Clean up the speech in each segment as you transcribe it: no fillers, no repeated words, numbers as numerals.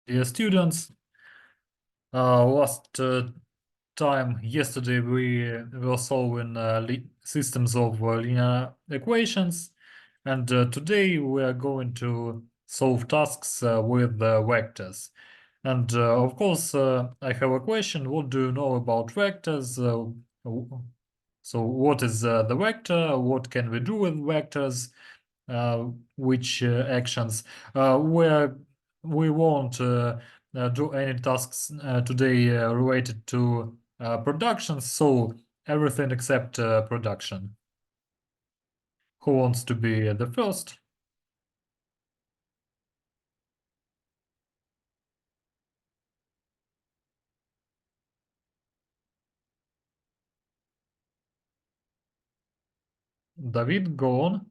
Dear students, yesterday we were solving systems of linear equations, and today we are going to solve tasks with vectors. And of course, I have a question. What do you know about vectors? So what is the vector? What can we do with vectors? Which actions? Where we won't do any tasks today related to production, so everything except production. Who wants to be the first? David, go on.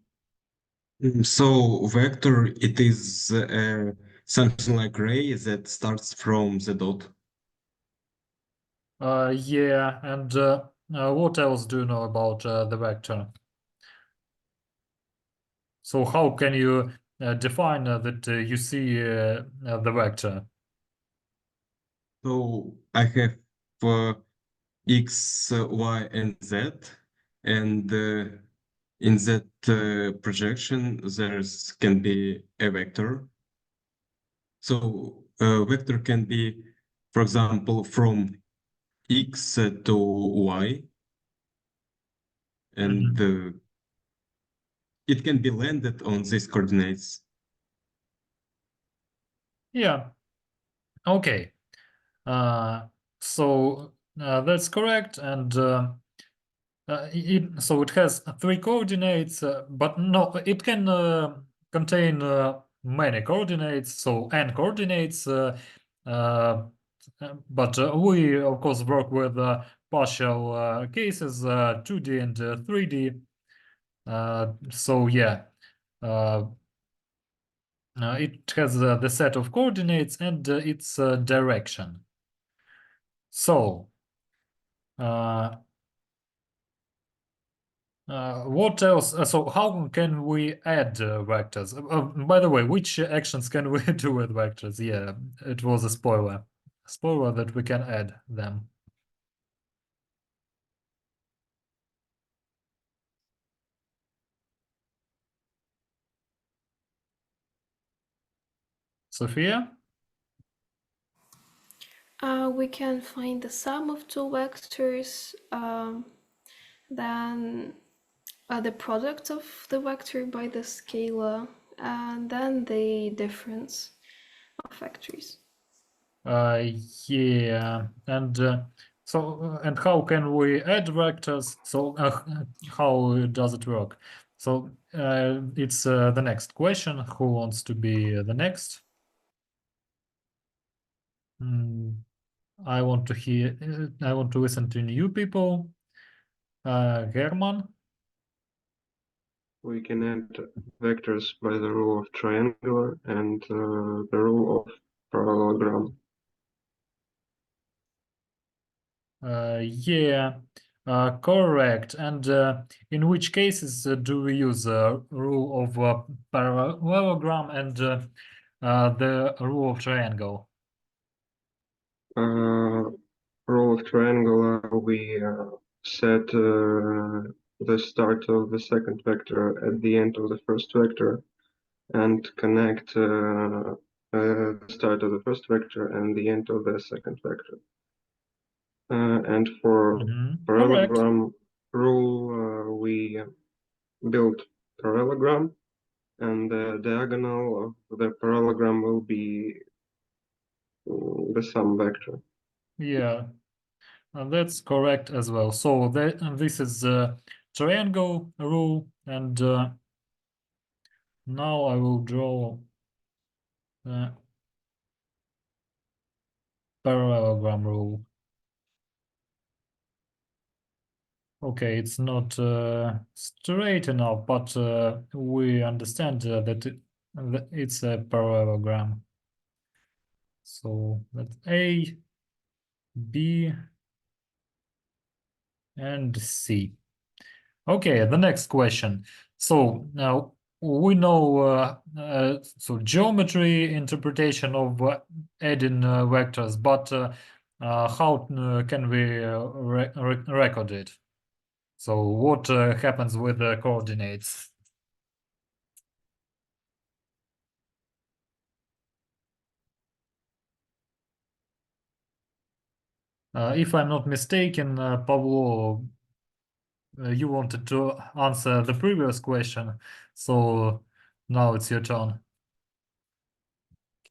So vector, it is something like array that starts from the dot. Yeah, and what else do you know about the vector? So how can you define that you see the vector? So I have x, y, and z, and in that projection there's can be a vector. So a vector can be, for example, from x to y, and Mhm. it can be landed on these coordinates. Yeah, okay. Uh, so that's correct, and so it has three coordinates, but no, it can contain many coordinates, so n coordinates. Uh, but we of course work with partial cases, 2D and 3D. So yeah, uh, it has the set of coordinates and its direction. So. Uh, what else? So how can we add vectors? By the way, which actions can we do with vectors? Yeah, it was a spoiler. Spoiler that we can add them. Sophia? We can find the sum of two vectors, then the product of the vector by the scalar, and then the difference of vectors. Yeah, and and how can we add vectors? So how does it work? So it's the next question. Who wants to be the next? Mm, I want to hear. I want to listen to new people. Herman. We can add vectors by the rule of triangular and the rule of parallelogram. Yeah, correct. And in which cases do we use rule of parallelogram and the rule of triangle? Rule of triangular, we set the start of the second vector at the end of the first vector and connect the start of the first vector and the end of the second vector. And for Correct. parallelogram rule, we build parallelogram, and the diagonal of the parallelogram will be the sum vector. Yeah, that's correct as well. So this is the triangle rule, and now I will draw the parallelogram rule. Okay, it's not straight enough, but we understand that it's a parallelogram. So that's A, B, and C. Okay, the next question. So now, we know so geometry interpretation of adding vectors, but how can we record it? So what happens with the coordinates? If I'm not mistaken, Pavlo, you wanted to answer the previous question, so now it's your turn.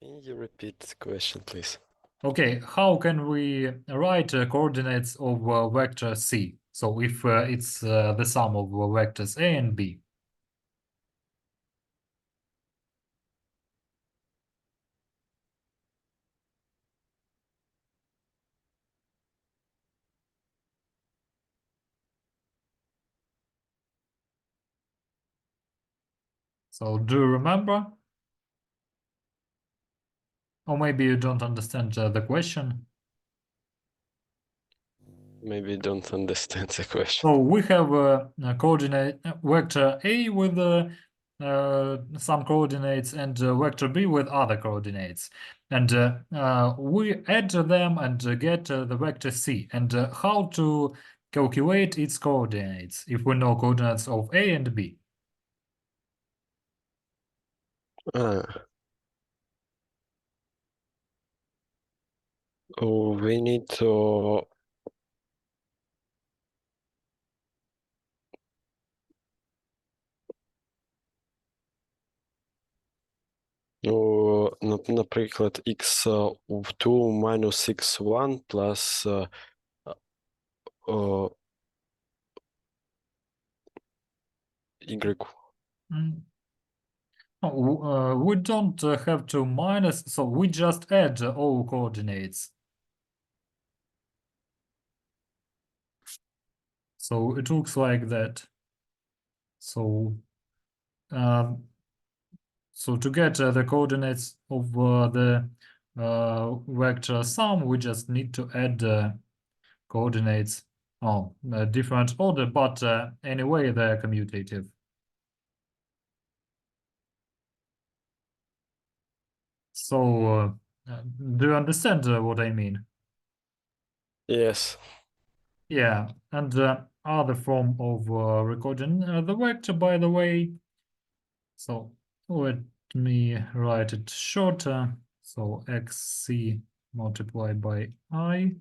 Can you repeat the question, please? Okay, how can we write coordinates of vector C? So if it's the sum of vectors A and B. So do you remember? Or maybe you don't understand the question. Maybe don't understand the question. So we have a coordinate vector A with some coordinates and vector B with other coordinates. And we add them and get the vector C. And how to calculate its coordinates if we know coordinates of A and B? We need to наприклад, x2 minus x1 plus y. We don't have to minus, so we just add all coordinates. So it looks like that. So, so to get the coordinates of the vector sum, we just need to add coordinates on a different order, but anyway, they're commutative. So, do you understand what I mean? Yes. Yeah, and other form of recording the vector, by the way. So let me write it shorter. So xc multiplied by I.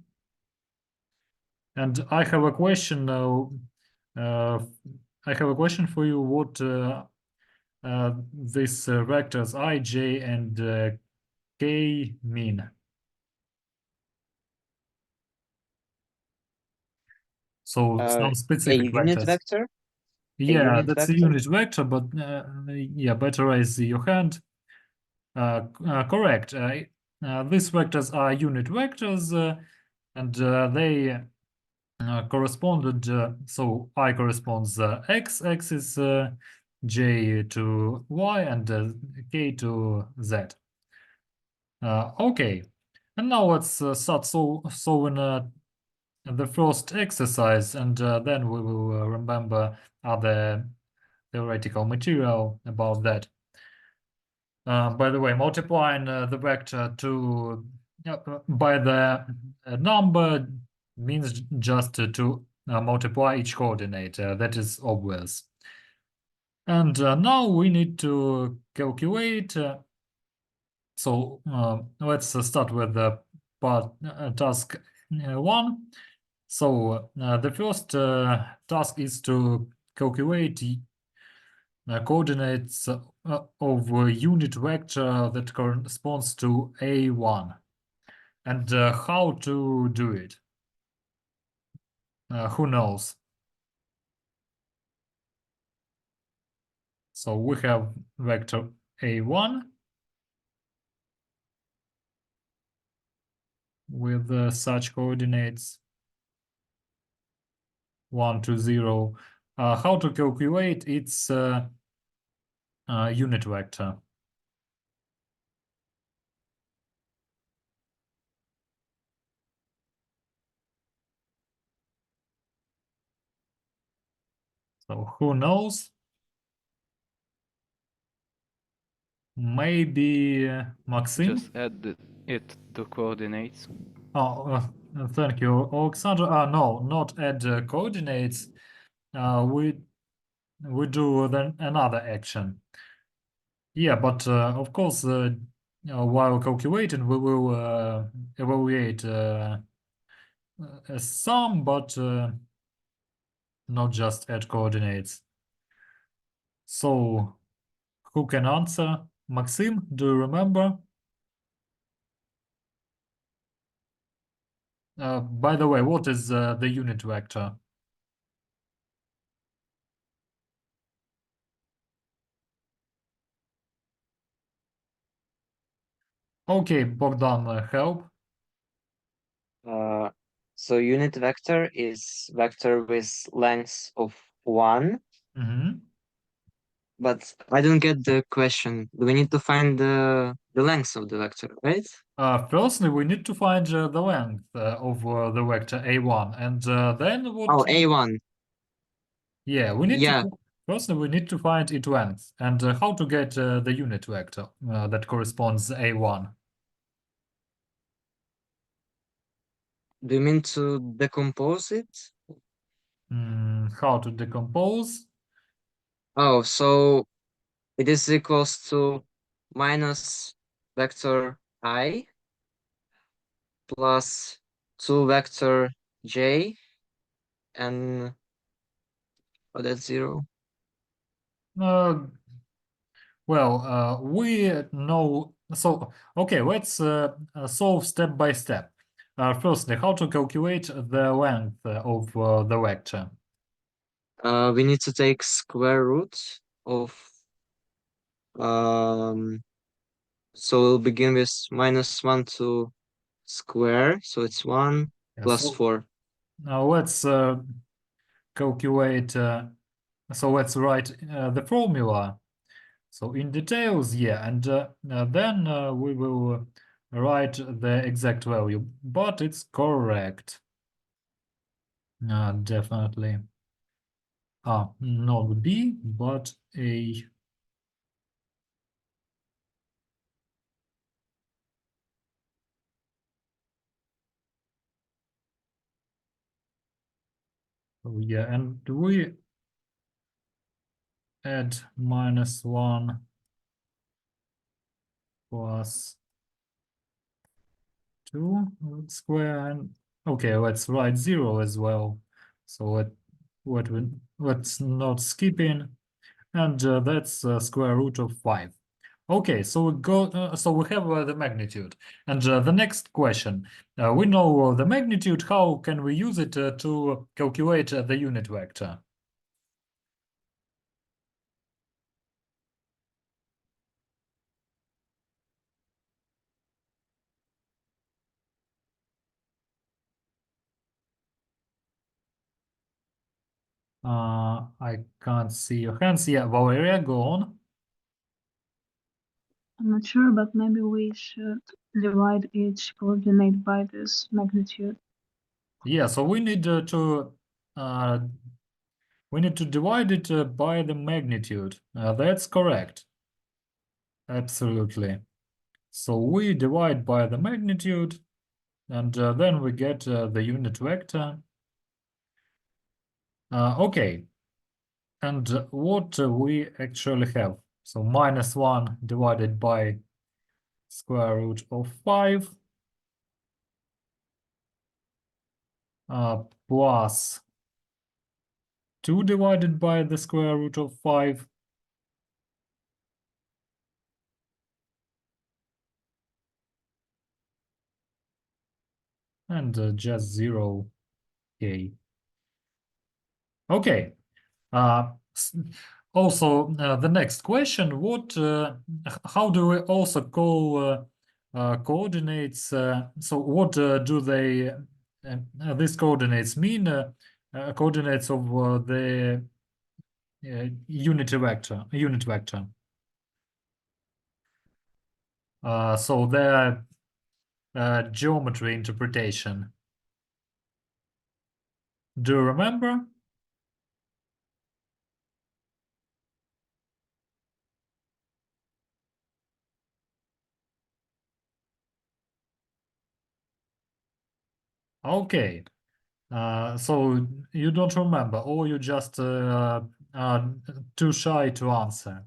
And I have a question now. I have a question for you. What these vectors I, j, and k mean? So some A specific unit vectors. vector? Yeah, unit that's a vector? unit vector, but yeah, better raise your hand. Correct. These vectors are unit vectors, and they corresponded. So I corresponds x-axis, j to y, and k to z. Okay, and now let's start solving the first exercise, and then we will remember other theoretical material about that. By the way, multiplying the vector to by the number means just to multiply each coordinate. That is obvious. And now we need to calculate. So let's start with the part task 1. So the first task is to calculate coordinates of a unit vector that corresponds to A1. And how to do it? Who knows? So we have vector A1 with such coordinates 1 to 0. How to calculate its unit vector? So who knows? Maybe Maxim? Just add it to coordinates. Oh, thank you, Alexander. No, not add coordinates. We do then another action. Yeah, but of course, while calculating, we will evaluate a sum, but not just add coordinates. So, who can answer? Maxim, do you remember? By the way, what is the unit vector? Okay, Bogdan, help. So unit vector is vector with length of 1, Mhm. but I don't get the question. Do we need to find the length of the vector, right? Firstly, we need to find the length of the vector a1, and then what? Oh, A1. Yeah, we need Yeah, to firstly we need to find its length and how to get the unit vector that corresponds a1. do you mean to decompose it? How to decompose? Oh, so it is equals to minus vector I plus 2 vector J and oh, that's 0. Uh, well, we know. So okay, let's solve step by step. Firstly, how to calculate the length of the vector? We need to take square root of so we'll begin with minus 1 to square, so it's 1 Yeah, plus so 4. now let's calculate. So let's write the formula. So in details, yeah, and then we will write the exact value, but it's correct. Definitely. Not B, but A. Oh, yeah, and we add -1 plus 2 square, and okay, let's write 0 as well. So let's not skip in, and that's square root of 5. Okay, so we have the magnitude, and the next question: we know the magnitude. How can we use it to calculate the unit vector? I can't see your hands. Yeah, Valeria, go on. I'm not sure, but maybe we should divide each coordinate by this magnitude. Yeah, so we need to divide it by the magnitude. That's correct. Absolutely. So we divide by the magnitude, and then we get the unit vector. Okay, and what we actually have? So -1 divided by square root of 5 plus 2 divided by the square root of 5. And just 0, okay. Okay. Also, the next question: how do we also call coordinates? So, what do they? These coordinates mean? Coordinates of the unit vector. Unit vector. So their geometry interpretation. Do you remember? Okay. So you don't remember, or you just are too shy to answer.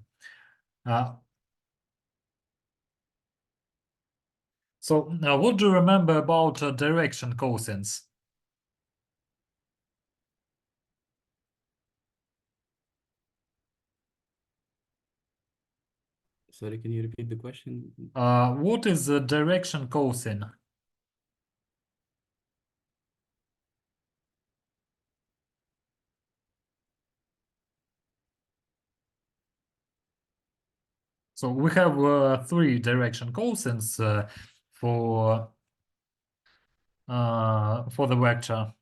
So what do you remember about direction cosines? Sorry, can you repeat the question? What is the direction cosine? So we have three direction cosines for the vector.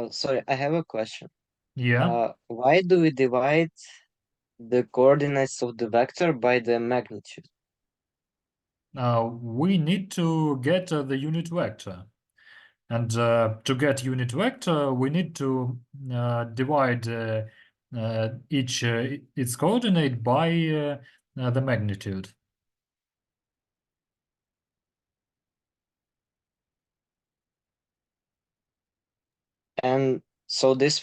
Sorry, I have a question. Yeah. Why do we divide the coordinates of the vector by the magnitude? We need to get the unit vector. And to get unit vector, we need to divide its coordinate by the magnitude. And so that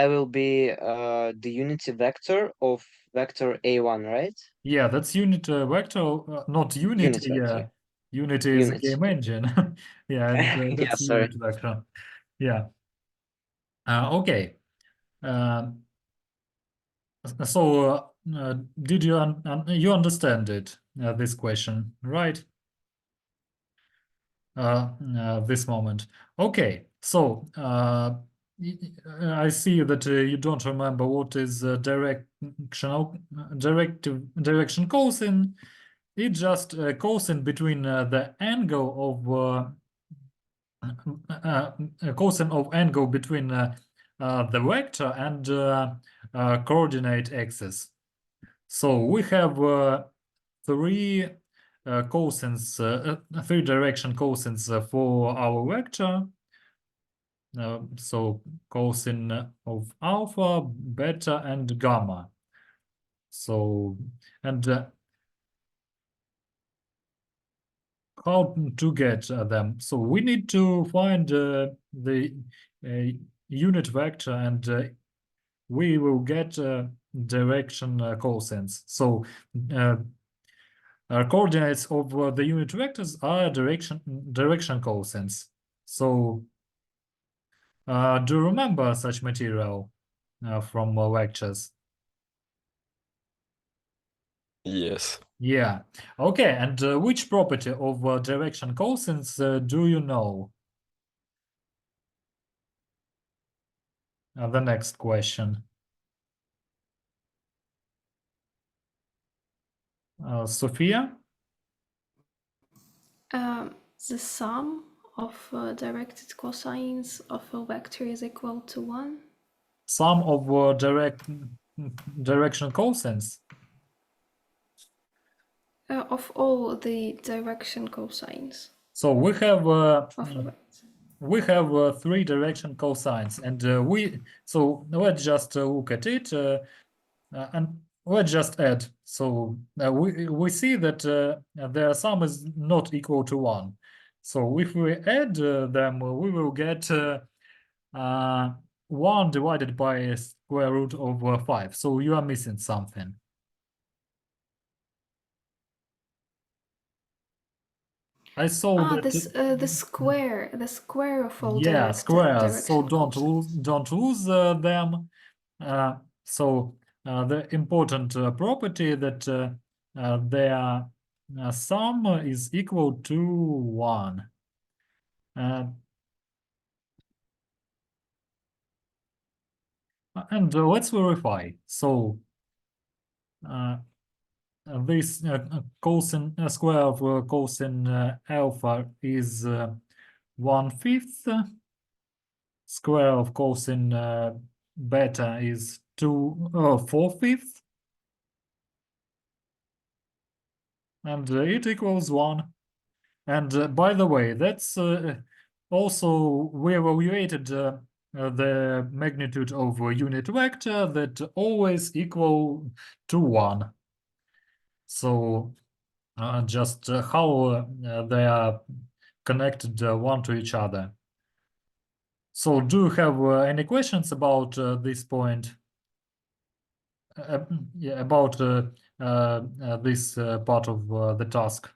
will be the unity vector of vector A1, right? Yeah, that's unit vector, not unity. Unit vector. Yeah, unity is a Unit. game engine. Yeah, and Yeah, that's sorry. unit vector. Yeah. Okay. So, did you you understand it? This question, right? This moment. Okay. So, I see that you don't remember what is direction cosine. It's just a cosine between the angle of cosine of angle between the vector and coordinate axis. So we have three cosines, three direction cosines for our vector. So cosine of alpha, beta, and gamma. So, and how to get them? So we need to find the unit vector, and we will get direction cosines. So coordinates of the unit vectors are direction cosines. So do you remember such material from lectures? Yes. Yeah. Okay. And which property of direction cosines do you know? The next question. Sophia? The sum of directed cosines of a vector is equal to 1. Sum of direction cosines? Of all the direction cosines So we have of a vector. three direction cosines, and let's just look at it and let's just add. So we see that their sum is not equal to 1. So if we add them, we will get 1 divided by square root of 5. So you are missing something. I saw that The square of all yeah, squares. So direction don't lose them. So the important property that their sum is equal to 1. And let's verify. So this cosine square of cosine alpha is 1/5. Square of cosine beta is 4/5. And it equals 1. And by the way, that's also we evaluated the magnitude of a unit vector that always equal to 1. So just how they are connected one to each other. So do you have any questions about this point? Yeah, about this part of the task?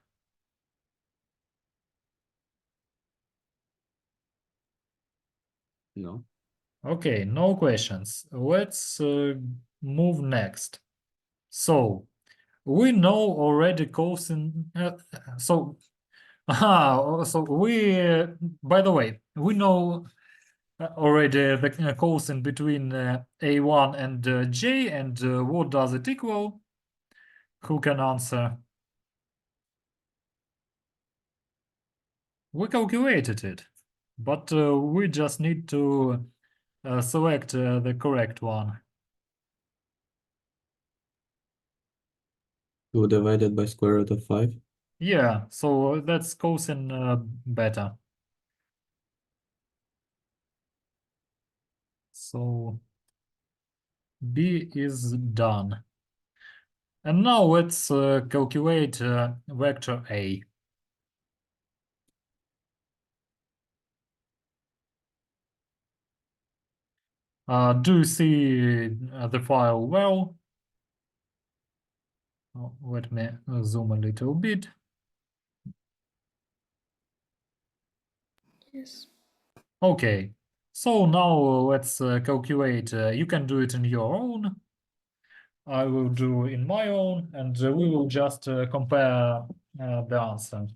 No. Okay, no questions. Let's move next. So we know already cosine. So so we by the way, we know already the cosine between A1 and J, and what does it equal? Who can answer? We calculated it, but we just need to select the correct one. 2 divided by square root of 5. Yeah, so that's cosine beta. So B is done. And now let's calculate vector A. Do you see the file well? Oh, let me zoom a little bit. Yes. Okay, so now let's calculate. You can do it in your own. I will do in my own, and we will just compare the answer.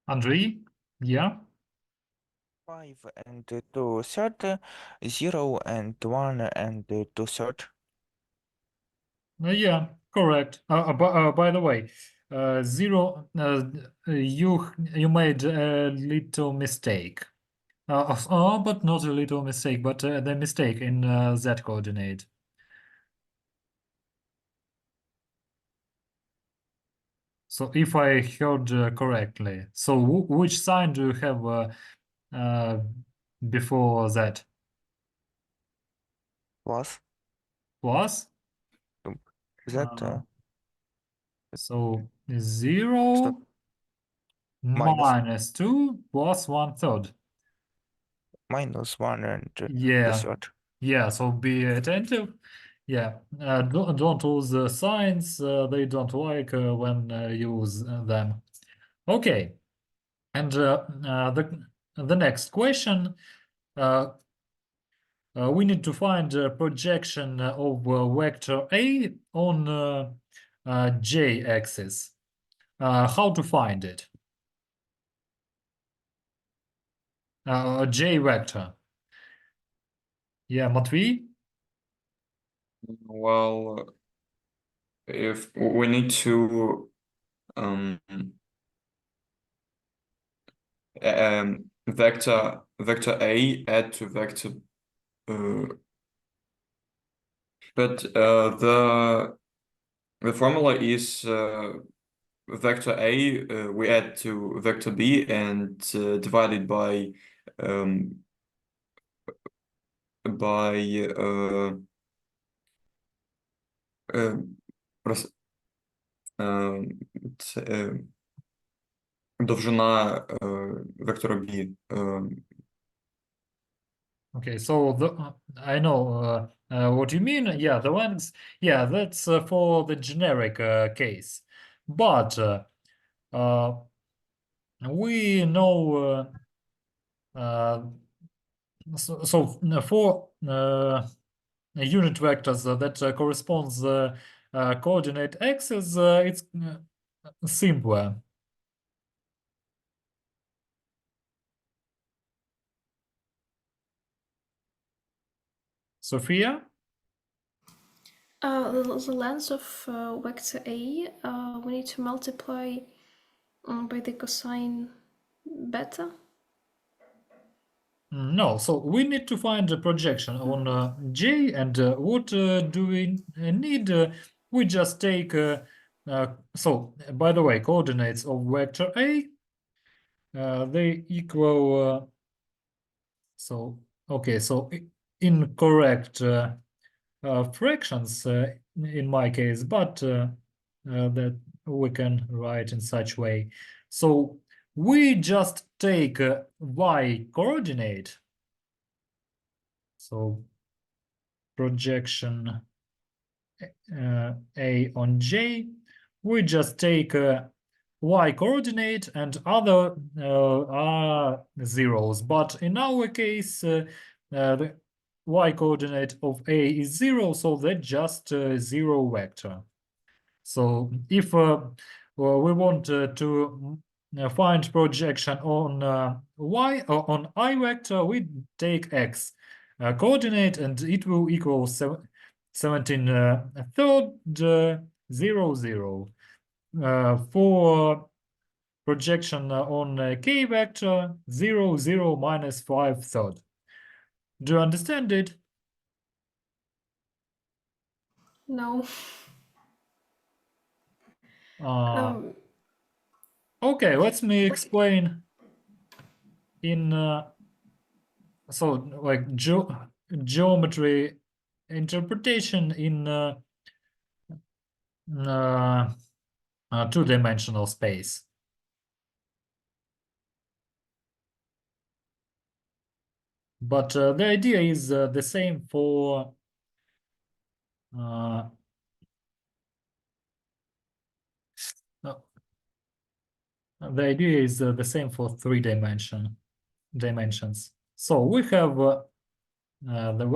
Andrei? Yeah? 5 and 2 third, 0 and 1 and 2 third. Yeah, correct. By the way, zero, you made a little mistake. But not a little mistake, but the mistake in Z coordinate. So if I heard correctly, so which sign do you have uh, before that? Plus Plus? that So stop. 0 Minus. minus 2 plus 1/3. Minus 1 and 2 Yeah, third. yeah, so be attentive. Yeah, don't use signs. They don't like when use them. Okay, and the next question. We need to find a projection of vector A on J-axis. How to find it? J vector. Yeah, Matvey? Well, if we need to vector A add to vector but the formula is vector A we add to vector B and divided by довжина вектора B. Okay, so I know what you mean. Yeah, the length. Yeah, that's for the generic case, but we know so for unit vectors that corresponds coordinate axis, it's simpler. Sophia? The length of vector A, we need to multiply by the cosine beta. No, so we need to find a projection on J, and what do we need? We just take, so by the way, coordinates of vector A, they equal, so, okay, so incorrect fractions in my case, but that we can write in such way. So we just take y coordinate, so projection A on J, we just take y coordinate and other are zeros, but in our case the y coordinate of A is 0, so that's just a 0 vector. So if we want to find projection on y or on I vector, we take x coordinate and it will equal 17 third 0 0. For projection on k vector, 0 0 minus 5 third. Do you understand it? No. Okay, let me explain in so like geometry interpretation in two-dimensional space. But the idea is the same for no. The idea is the same for dimensions. So we have the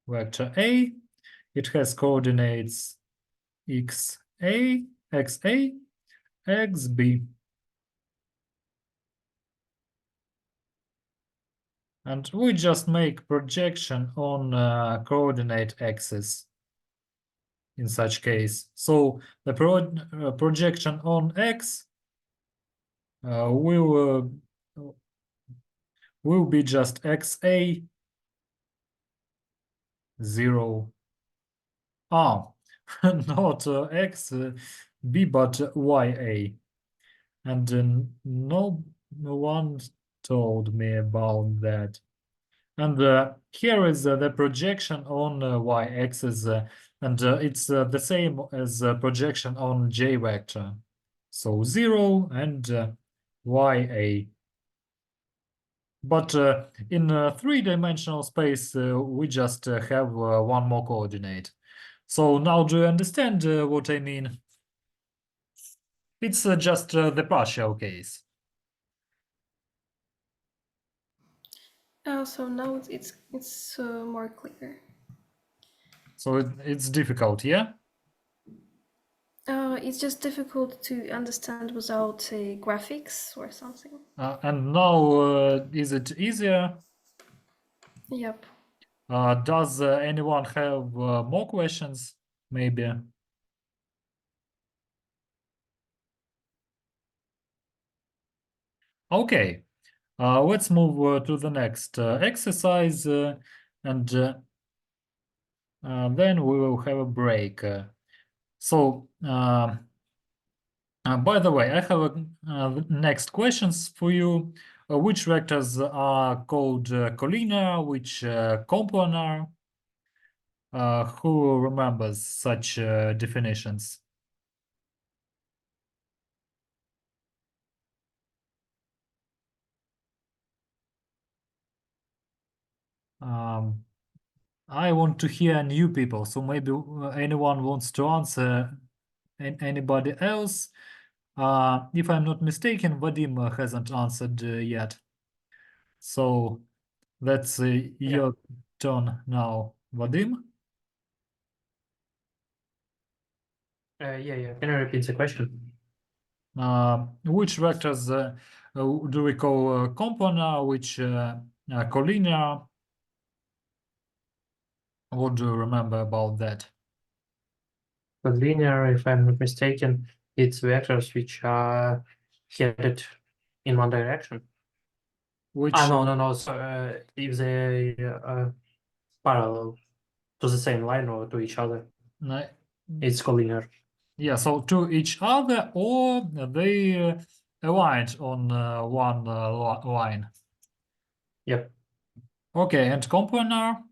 vector A. It has coordinates xa, xb. And we just make projection on coordinate axis in such case. So the projection on x will be just xa 0. Not x b but ya. And no one told me about that. And here is the projection on y-axis, and it's the same as projection on j vector. So 0 and ya. But in three-dimensional space, we just have one more coordinate. So now do you understand what I mean? It's just the partial case. So now it's more clear. So it's difficult, yeah? It's just difficult to understand without graphics or something. And now is it easier? Yep. Does anyone have more questions? Maybe. Okay, let's move to the next exercise, and then we will have a break. So, by the way, I have next questions for you. Which vectors are called collinear? Which coplanar? Who remembers such definitions? I want to hear new people, so maybe anyone wants to answer. Anybody else? If I'm not mistaken, Vadim hasn't answered yet. So that's your turn now, Vadim. Yeah. Can you repeat the question? Which vectors do we call coplanar? Which collinear? What do you remember about that? But linear, if I'm not mistaken, it's vectors which are headed in one direction. Which No. So if they parallel to the same line or to each other, it's collinear. Yeah, so to each other, or they aligned on one line. Yep. Okay, and coplanar?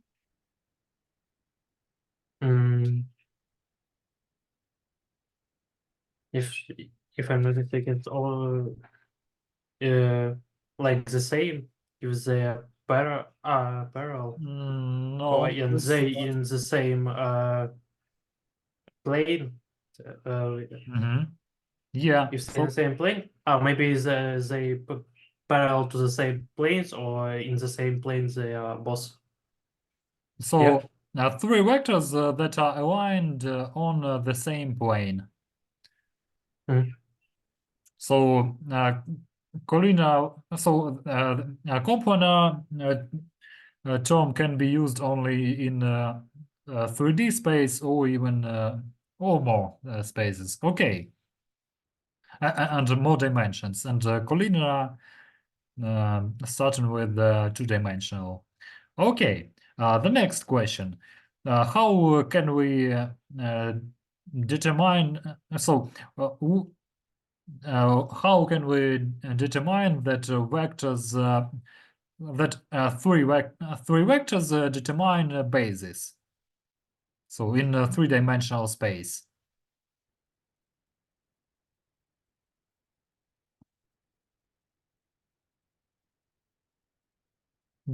If I'm not mistaken, it's all like the same. If they're parallel, No. or in the same plane. Yeah. If they're in the same plane, maybe they parallel to the same planes, or in the same plane they are both. So three vectors that are aligned on the same plane. So collinear, so coplanar term can be used only in 3D space or even or more spaces. Okay, and more dimensions. And collinear starting with two-dimensional. Okay, the next question. How can we determine, how can we determine that vectors, three vectors determine a basis? So in a three-dimensional space.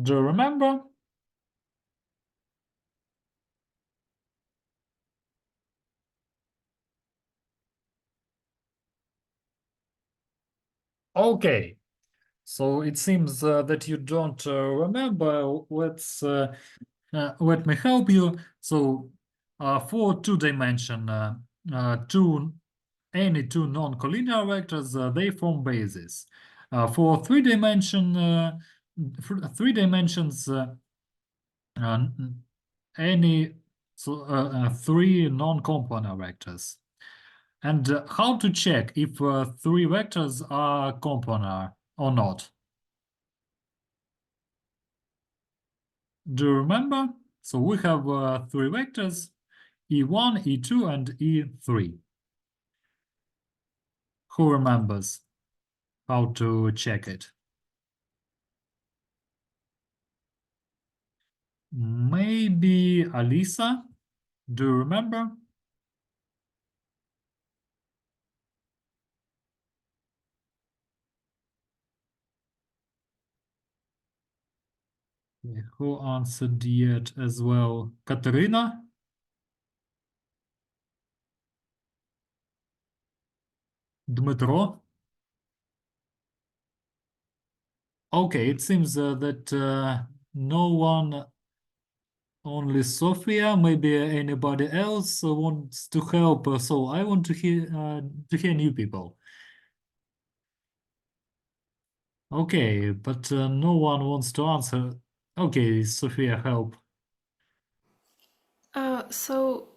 Do you remember? Okay, so it seems that you don't remember. Let me help you. So for two-dimension, any two non-collinear vectors, they form bases. For three dimensions, any three non-coplanar vectors. And how to check if three vectors are coplanar or not? Do you remember? So we have three vectors, E1, E2, and E3. Who remembers how to check it? Maybe Alisa? Do you remember? Who answered yet as well? Katerina? Dmitro? Okay, it seems that no one, only Sophia, maybe anybody else wants to help. So I want to hear new people. Okay, but no one wants to answer. Okay, Sophia, help. So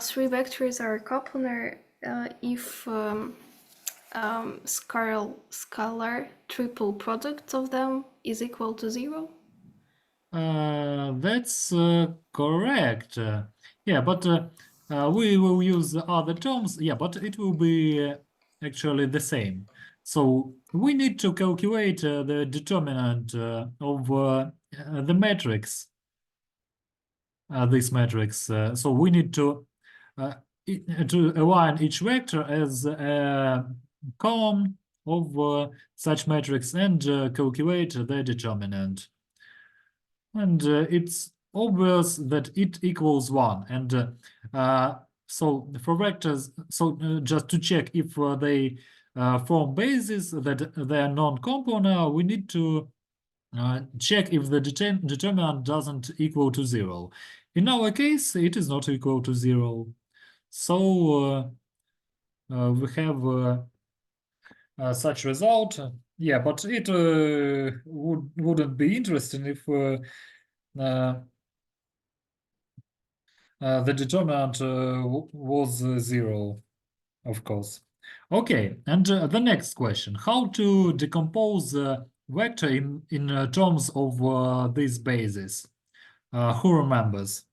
three vectors are coplanar if scalar triple product of them is equal to 0. That's correct. Yeah, but we will use other terms. Yeah, but it will be actually the same. So we need to calculate the determinant of the matrix, this matrix. So we need to align each vector as a column of such matrix and calculate the determinant. And it's obvious that it equals 1. And so for vectors, so just to check if they form bases that they are non-compolar, we need to check if the determinant doesn't equal to 0. In our case, it is not equal to 0. So we have such result. Yeah, but it wouldn't be interesting if the determinant was 0, of course. Okay, and the next question. How to decompose vector in terms of these bases? Who remembers?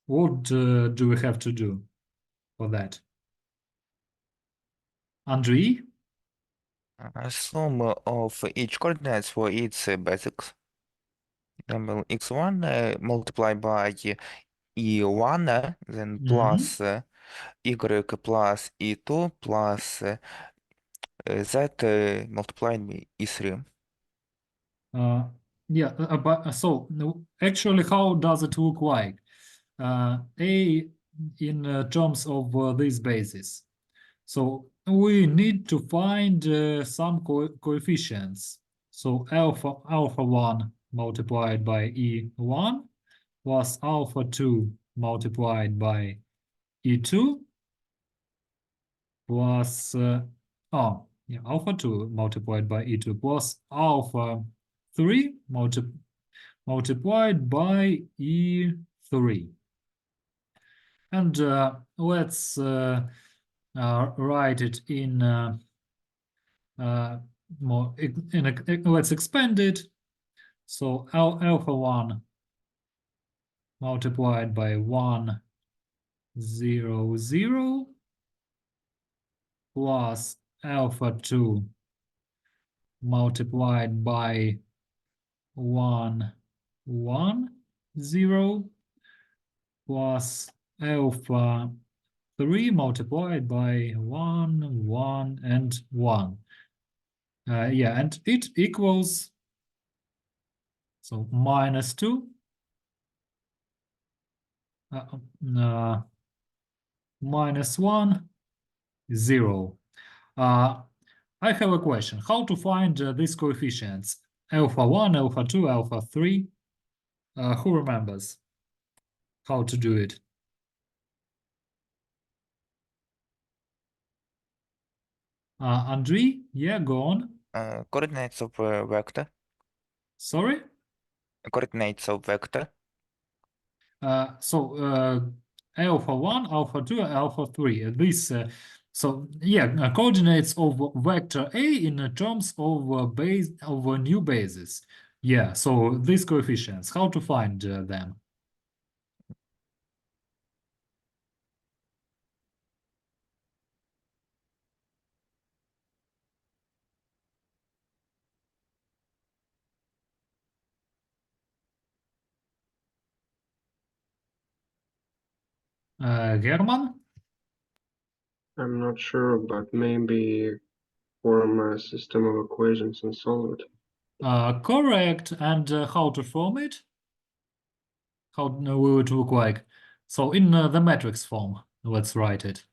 What do we have to do for that? Andrei? Sum of each coordinates for its basics. Example, x1 multiplied by e1, then plus y plus e2 plus z multiplied by e3. Yeah, but so actually, how does it look like? A in terms of these bases. So we need to find some coefficients. So alpha 1 multiplied by e1 plus alpha 2 multiplied by e2 plus alpha 2 multiplied by e2 plus alpha 3 multiplied by e3. And let's write it in more let's expand it. So alpha 1 multiplied by 1 0 0 plus alpha 2 multiplied by 1 1 0 plus alpha 3 multiplied by 1 1 and 1. Yeah, and it equals, so minus 2 minus 1 0. I have a question. How to find these coefficients? Alpha 1, alpha 2, alpha 3. Who remembers how to do it? Andrei? Yeah, go on. Coordinates of vector. Sorry? Coordinates of vector. So alpha 1, alpha 2, alpha 3. So yeah, coordinates of vector A in terms of base of new bases. Yeah, so these coefficients, how to find them? Herman? I'm not sure, but maybe form a system of equations and solve it. Correct. And how to form it? How will it look like? So in the matrix form, let's write it.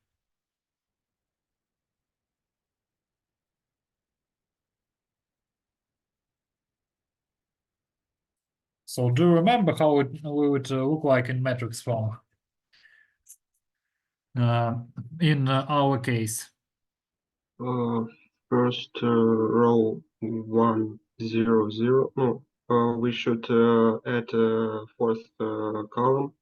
So do you remember how it would look like in matrix form? In our case. First row 1 0 0. No, we should add a fourth column,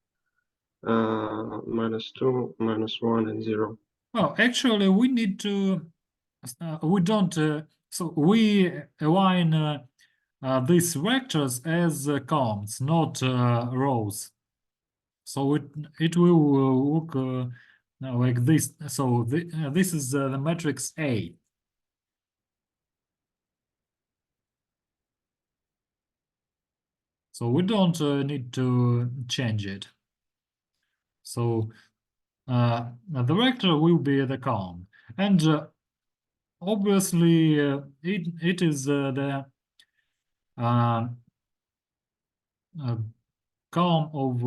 -2, -1, and 0. Well, actually, we need to, we don't, so we align these vectors as columns, not rows. So it will look like this. So this is the matrix A. So we don't need to change it. So the vector will be the column, and obviously it is the column of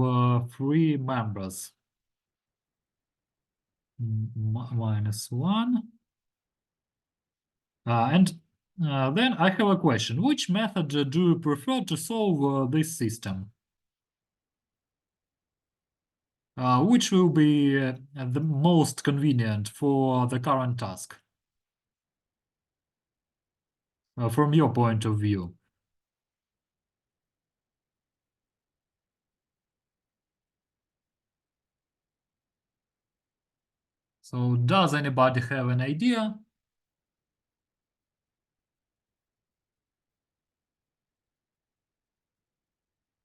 three members. -1. And then I have a question. Which method do you prefer to solve this system? Which will be the most convenient for the current task? From your point of view. So does anybody have an idea?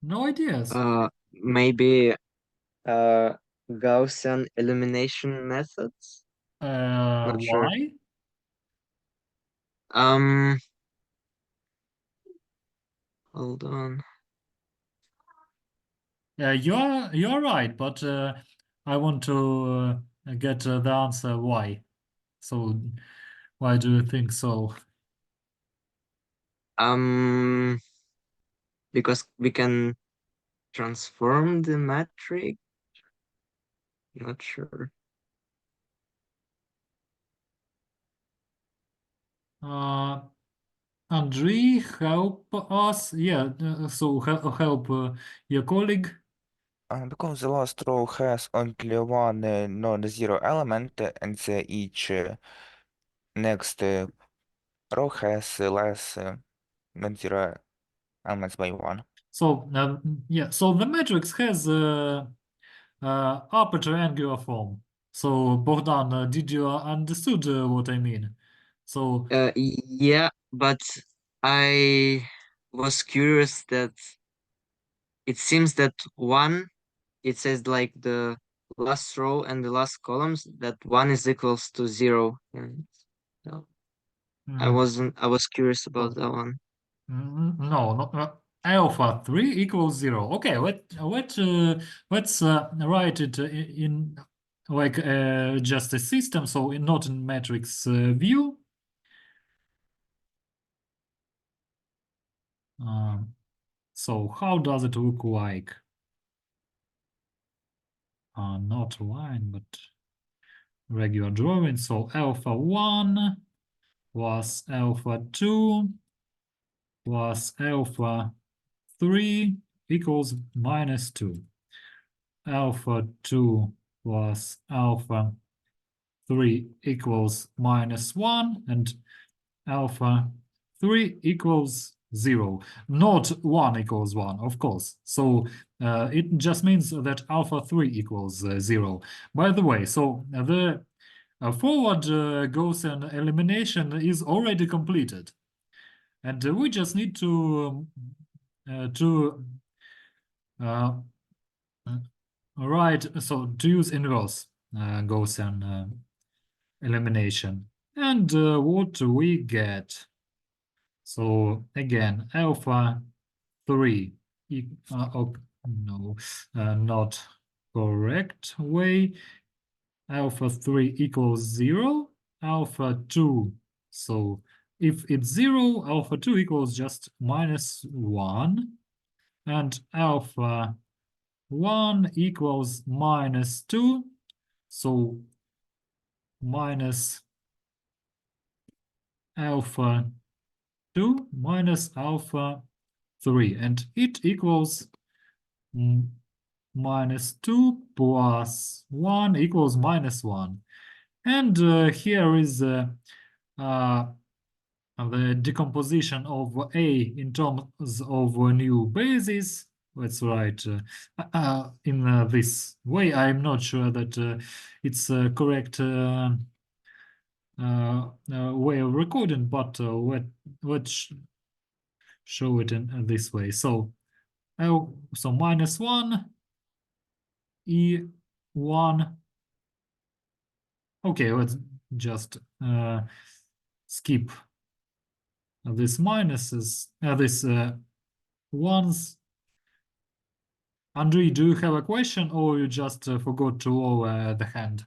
No ideas. Maybe Gaussian elimination methods. Not sure. Why? Hold on. You're right, but I want to get the answer why. So why do you think so? Because we can transform the matrix. Not sure. Andrei, help us. Yeah, so help your colleague. Because the last row has only one non-zero element, and each next row has less non-zero elements by one. So yeah, so the matrix has upper triangular form. So Bogdan, did you understood what I mean? So Yeah, but I was curious that it seems that one, it says like the last row and the last columns, that one is equals to 0. And so I was curious about that one. No, alpha 3 equals 0. Okay, let's write it in like just a system, so not in matrix view. So how does it look like? Not line, but regular drawing. So alpha 1 plus alpha 2 plus alpha 3 equals -2. Alpha 2 plus alpha 3 equals -1, and alpha 3 equals 0. Not 1 equals 1, of course. So it just means that alpha 3 equals 0. By the way, so the forward Gaussian elimination is already completed. And we just need to to use inverse Gaussian elimination. And what we get? So again, alpha 3, no, not correct way. Alpha 3 equals 0, alpha 2. So if it's 0, alpha 2 equals just -1, and alpha 1 equals -2. So minus alpha 2 minus alpha 3, and it equals -2 plus 1 equals -1. And here is the decomposition of A in terms of new bases. Let's write in this way. I'm not sure that it's a correct way of recording, but let's show it in this way. So so -1 E1. Okay, let's just skip these minuses, these ones. Andrei, do you have a question, or you just forgot to lower the hand?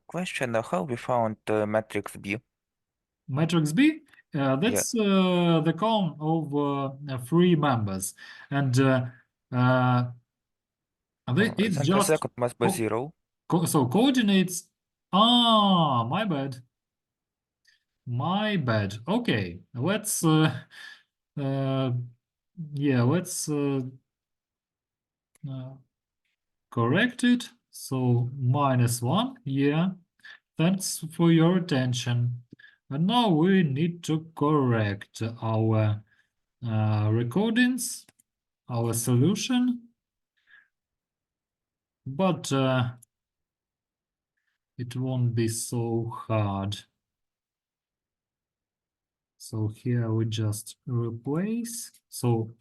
Question, how we found matrix B? Matrix B? That's the column of three members, and it's Then the just second must be 0. so coordinates. Ah, my bad. My bad. Okay, let's yeah, let's correct it. So -1, yeah. Thanks for your attention. And now we need to correct our recordings, our solution. But it won't be so hard. So here we just replace. So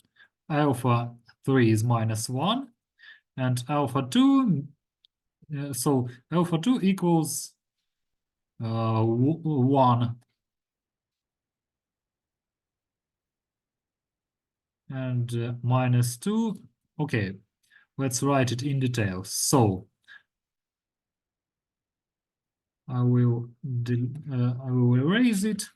alpha 3 is -1 and alpha 2. So alpha 2 equals 1. And -2. Okay, let's write it in detail. So I will erase it.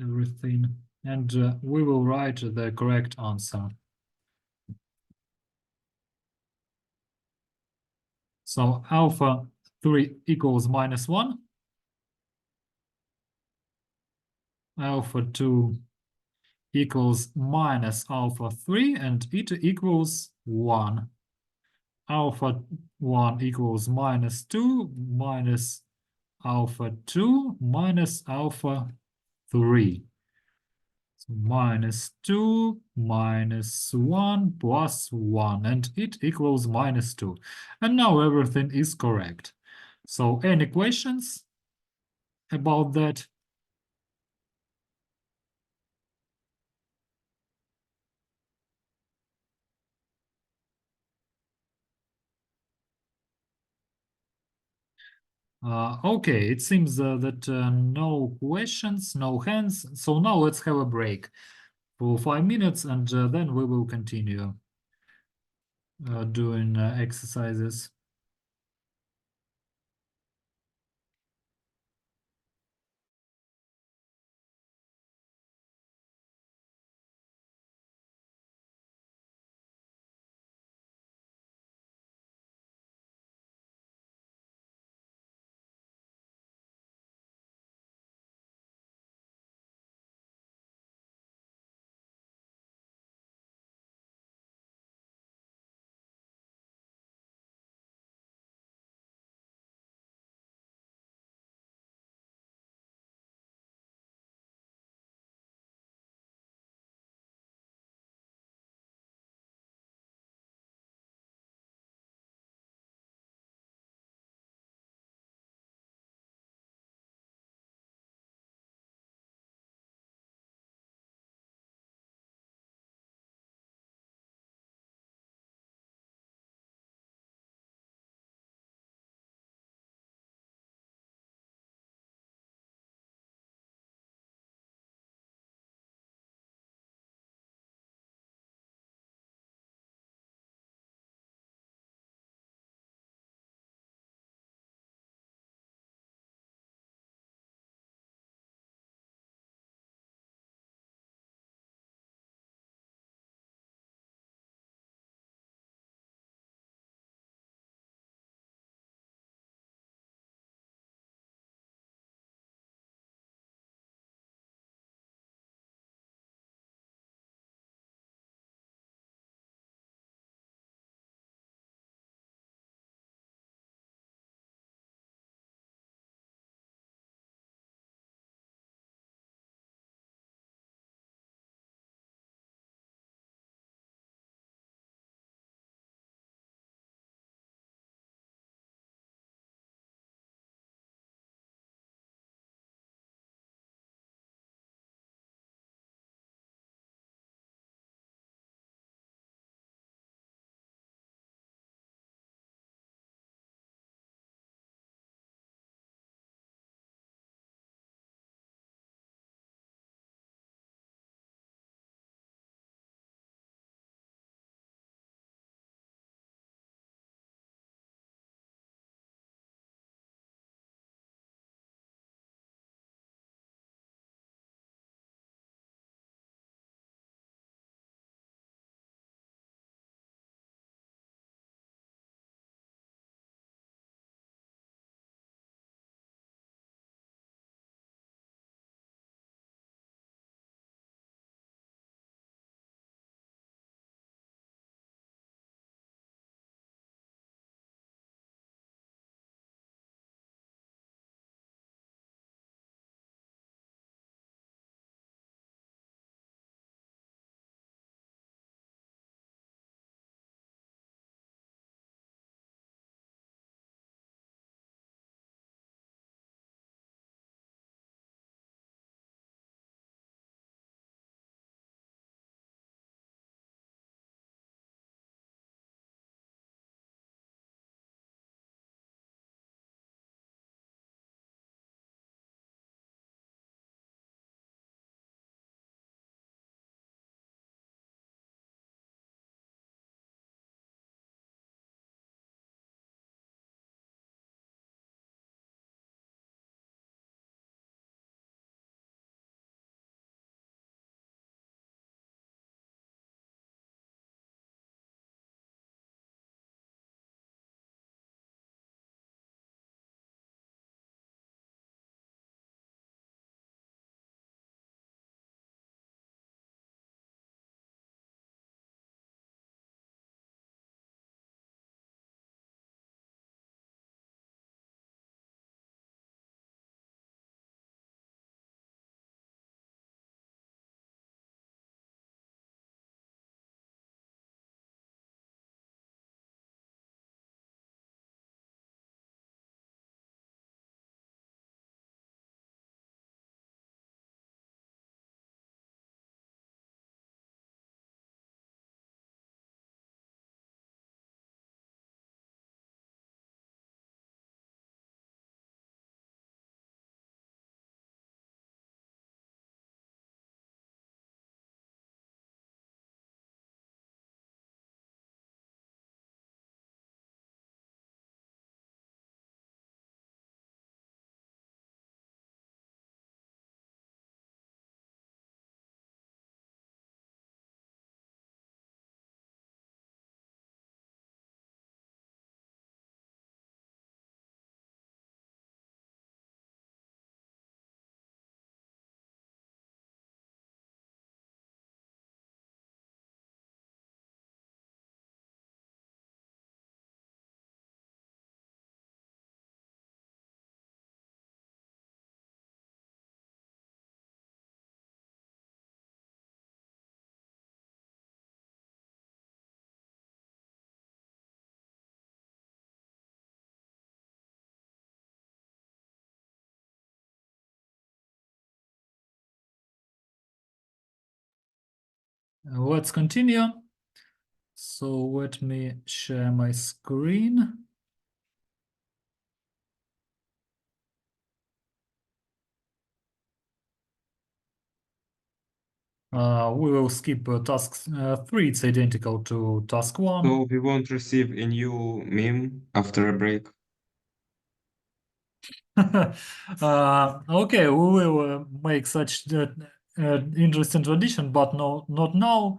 Everything, and we will write the correct answer. So alpha 3 equals -1. Alpha 2 equals minus alpha 3, and it equals 1. Alpha 1 equals -2 minus alpha 2 minus alpha 3. So -2 minus 1 plus 1, and it equals -2. And now everything is correct. So any questions about that? Okay, it seems that no questions, no hands. So now let's have a break for 5 minutes, and then we will continue doing exercises. Let's continue. So let me share my screen. We will skip task 3. It's identical to task 1. So we won't receive a new meme after a break. Okay, we will make such interesting tradition, but no, not now.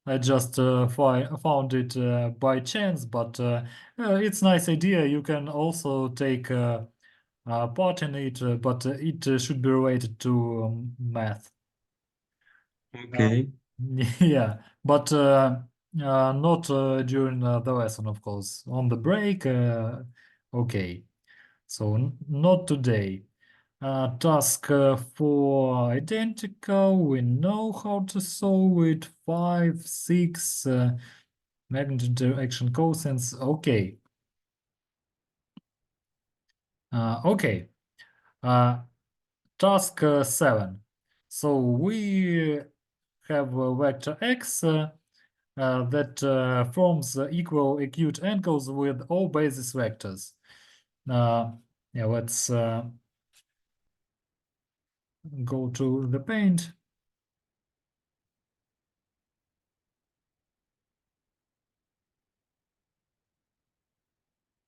I just found it by chance, but it's nice idea. You can also take part in it, but it should be related to math. Okay. Yeah, but not during the lesson, of course. On the break, okay. So not today. Task 4 identical. We know how to solve it. 5, 6, magnitude direction cosines. Okay. Okay. Task 7. So we have a vector x that forms equal acute angles with all basis vectors. Yeah, let's go to the paint.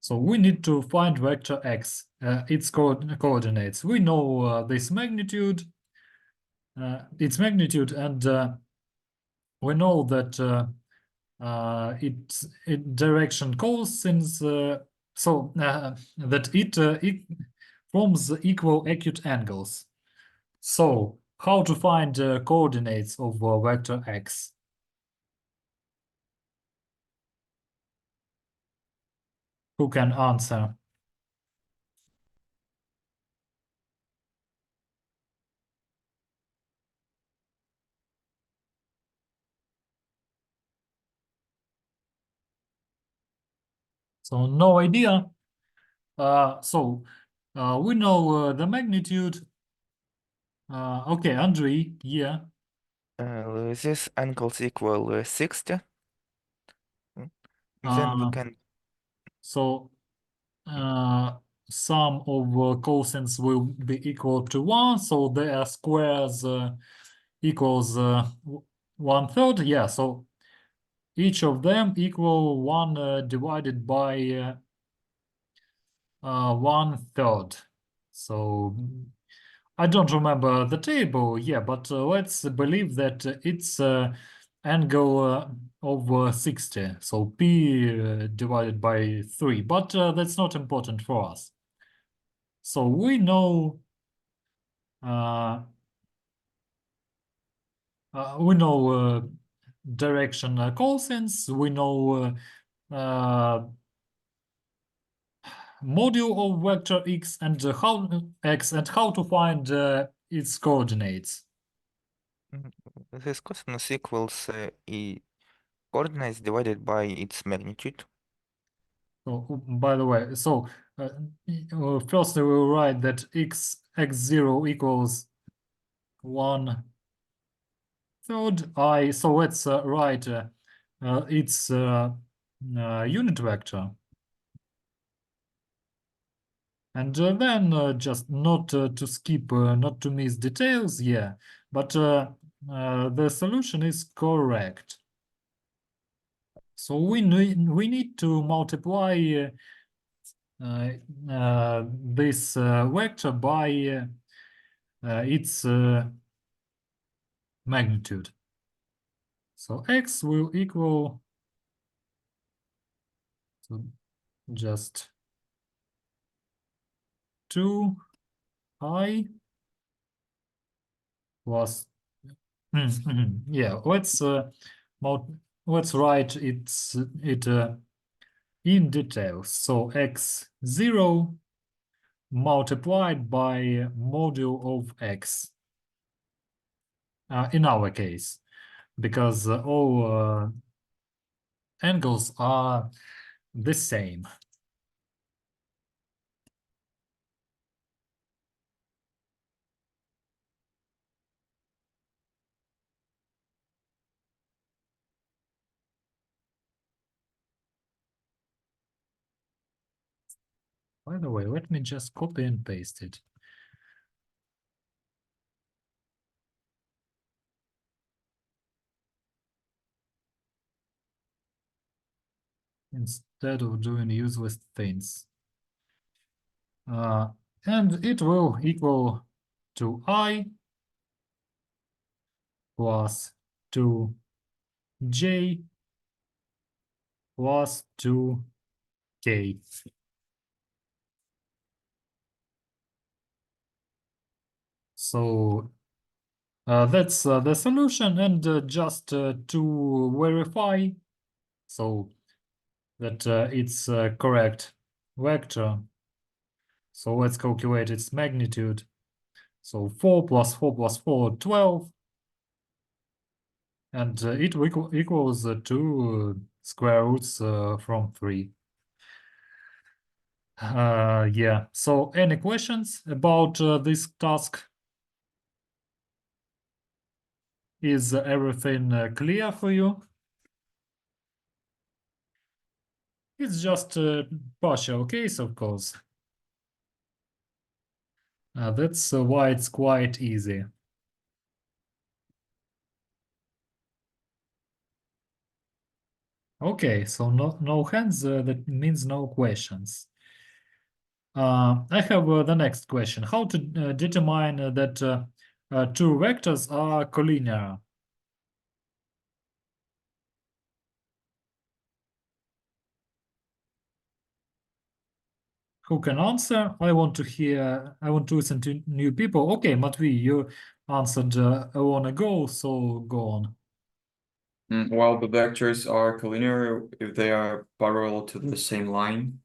So we need to find vector x, its coordinates. We know this magnitude, its magnitude, and we know that its direction cosines, so that it forms equal acute angles. So how to find coordinates of vector x? Who can answer? So no idea. We know the magnitude. Okay, Andrei, yeah. This angles equal 60. Then we can. So sum of cosines will be equal to 1, so their squares equals 1/3. Yeah, so each of them equal 1 divided by 1/3. So I don't remember the table, yeah, but let's believe that it's angle of 60, so p divided by 3, but that's not important for us. So we know direction cosines, we know module of vector x and how to find its coordinates. This cosinus equals e coordinates divided by its magnitude. So, by the way, so first we will write that x0 equals 1/3 I. So let's write its unit vector. And then just not to skip, not to miss details, yeah, but the solution is correct. So we need to multiply this vector by its magnitude. So x will equal, so just 2I plus yeah, let's write it in details. So x0 multiplied by module of x in our case, because all angles are the same. By the way, let me just copy and paste it. Instead of doing useless things. And it will equal to I plus 2j plus 2k. So that's the solution, and just to verify so that it's a correct vector. So let's calculate its magnitude. So 4 plus 4 plus 4, 12. And it equals 2 square roots from 3. Yeah, so any questions about this task? Is everything clear for you? It's just a partial case, of course. That's why it's quite easy. Okay, so no hands, that means no questions. I have the next question. How to determine that two vectors are collinear? Who can answer? I want to listen to new people. Okay, Matvey, you answered a long ago, so go on. Well, the vectors are collinear if they are parallel to the same line.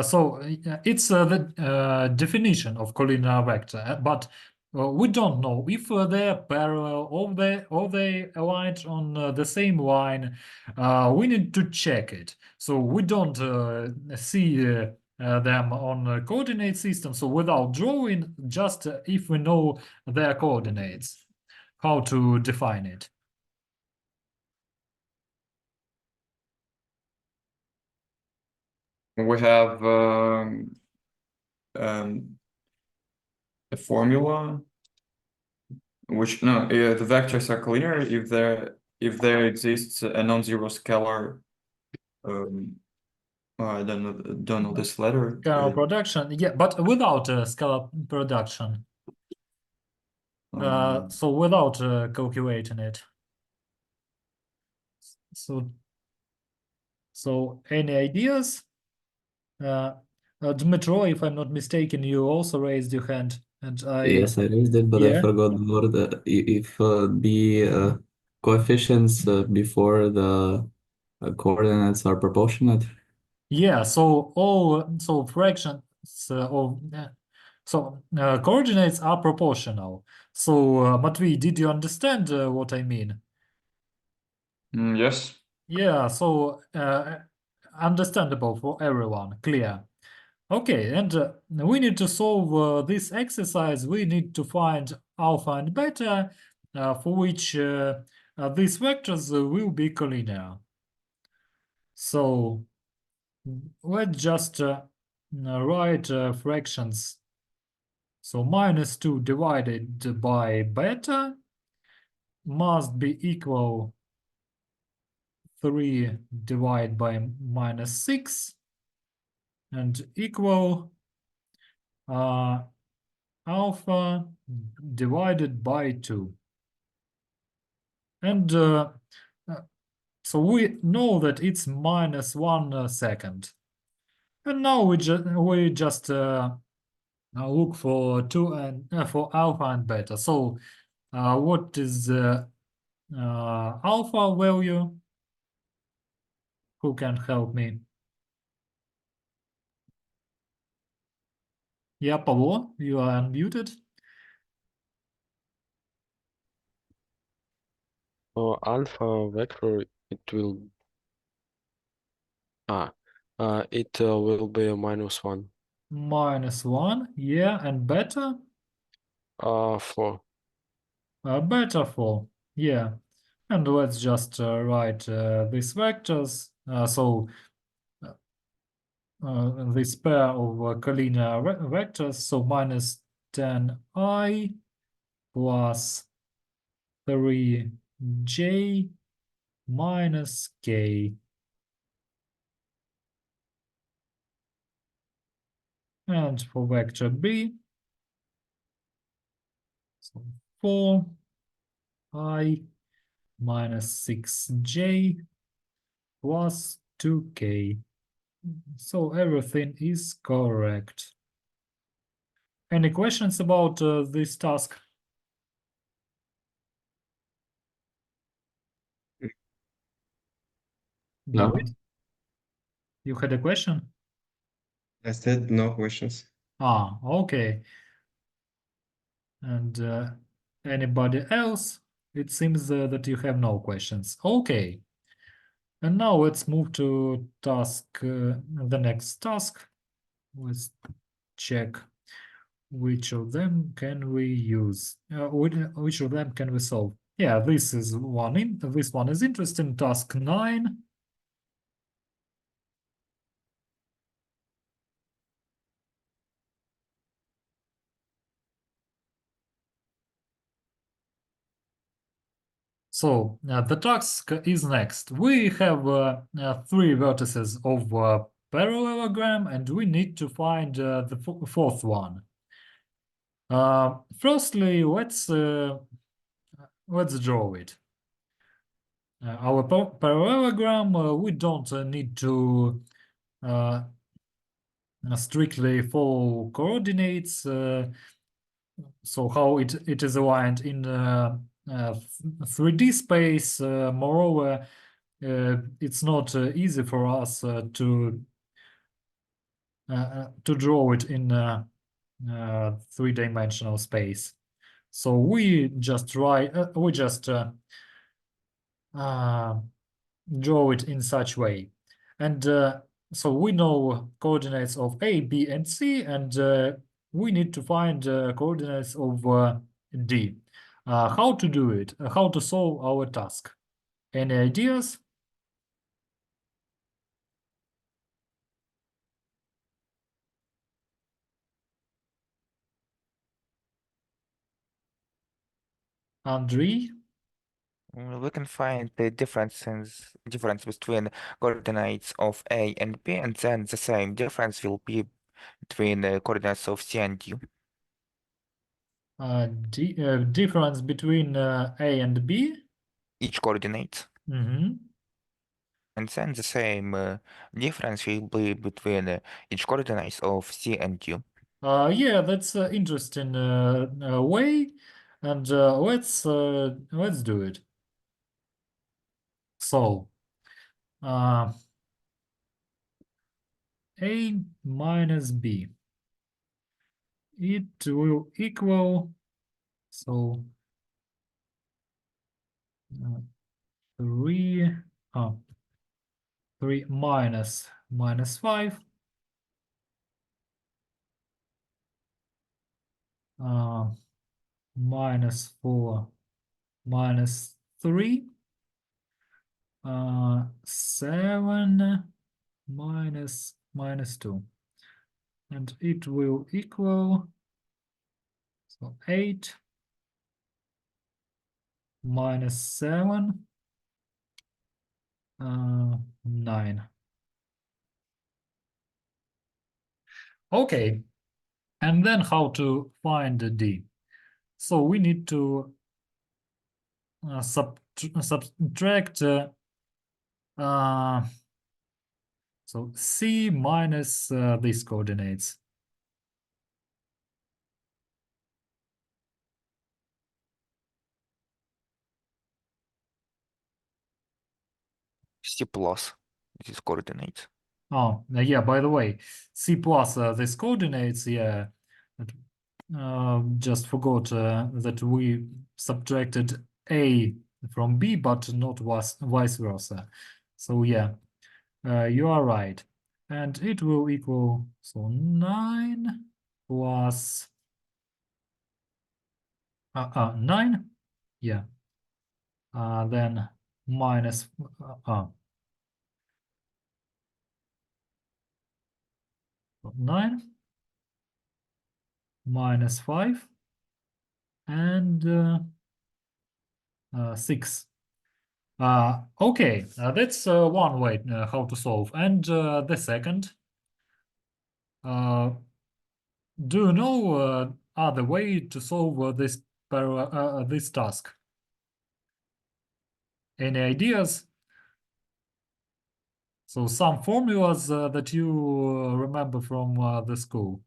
So it's the definition of collinear vector, but we don't know if they're parallel or they aligned on the same line. We need to check it. So we don't see them on a coordinate system. So without drawing, just if we know their coordinates, how to define it. We have a formula which the vectors are collinear if there exists a non-zero scalar. I don't know this letter. Scalar production, yeah, but without scalar production. So without calculating it. So any ideas? Dmitro, if I'm not mistaken, you also raised your hand, and Yes, I raised it, but I Yeah. forgot the word. If the coefficients before the coordinates are proportionate. Yeah, so fractions of coordinates are proportional. So Matvey, did you understand what I mean? Yes. Yeah, so understandable for everyone, clear. Okay, and we need to solve this exercise. We need to find alpha and beta, for which these vectors will be collinear. So let's just write fractions. So -2 divided by beta must be equal 3 divided by -6 and equal alpha divided by 2. And so we know that it's -1 second. And now we just look for for alpha and beta. So what is alpha value? Who can help me? Yeah, Pavlo, you are unmuted. For alpha vector, it will be a -1. -1, yeah, and beta? 4. Beta 4, yeah. And let's just write these vectors. So this pair of collinear vectors, so minus 10I plus 3j minus k. And for vector b, so 4I minus 6j plus 2k. So everything is correct. Any questions about this task? No. David, you had a question? I said no questions. Ah, okay. And anybody else? It seems that you have no questions. Okay. And now let's move to the next task. Let's check which of them can we use. Which of them can we solve? Yeah, this one is interesting. Task 9. So the task is next. We have 3 vertices of parallelogram, and we need to find the fourth one. Firstly, let's draw it. Our parallelogram, we don't need to strictly follow coordinates. So how it is aligned in 3D space. Moreover, it's not easy for us to draw it in 3-dimensional space. So we just draw it in such way, and so we know coordinates of A, B, and C, and we need to find coordinates of D. How to do it? How to solve our task? Any ideas? Andrei? We can find the difference between coordinates of A and B, and then the same difference will be between the coordinates of C and D. Difference between A and B? Each coordinate. Mm-hmm. And then the same difference will be between each coordinates of C and D. Yeah, that's an interesting way, and let's do it. So, A minus B, it will equal, so 3 minus 5 minus 4 minus 3 7 minus 2, and it will equal, so 8 minus 7 9. Okay, and then how to find the D? So we need to subtract so C minus these coordinates. C plus these coordinates. Oh, yeah, by the way, C plus these coordinates, yeah, just forgot that we subtracted A from B, but not vice versa. So yeah, you are right. And it will equal, so 9 plus 9, yeah, then minus 9 minus 5 and 6. Okay, that's one way how to solve. And the second, do you know other way to solve this task? Any ideas? So some formulas that you remember from the school.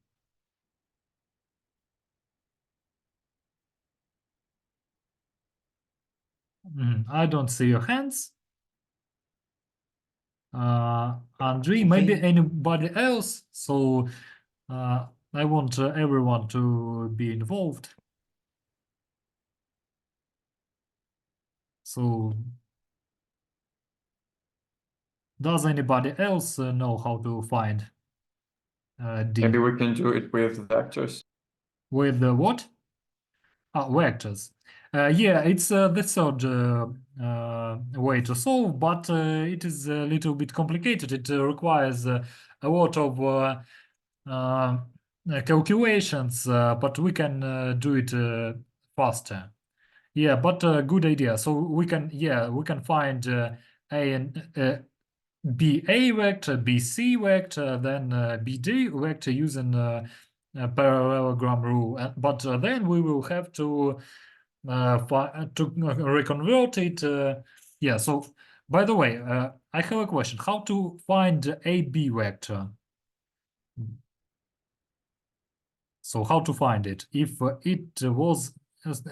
I don't see your hands. Andrei, maybe Okay. anybody else? So I want everyone to be involved. So does anybody else know how to find D? Maybe we can do it with vectors. With what? Vectors. Yeah, it's the third way to solve, but it is a little bit complicated. It requires a lot of calculations, but we can do it faster. Yeah, but good idea. So we can find a and B A vector, B C vector, then B D vector using parallelogram rule. But then we will have to reconvert it. Yeah. So by the way, I have a question: how to find a B vector? So how to find it if it was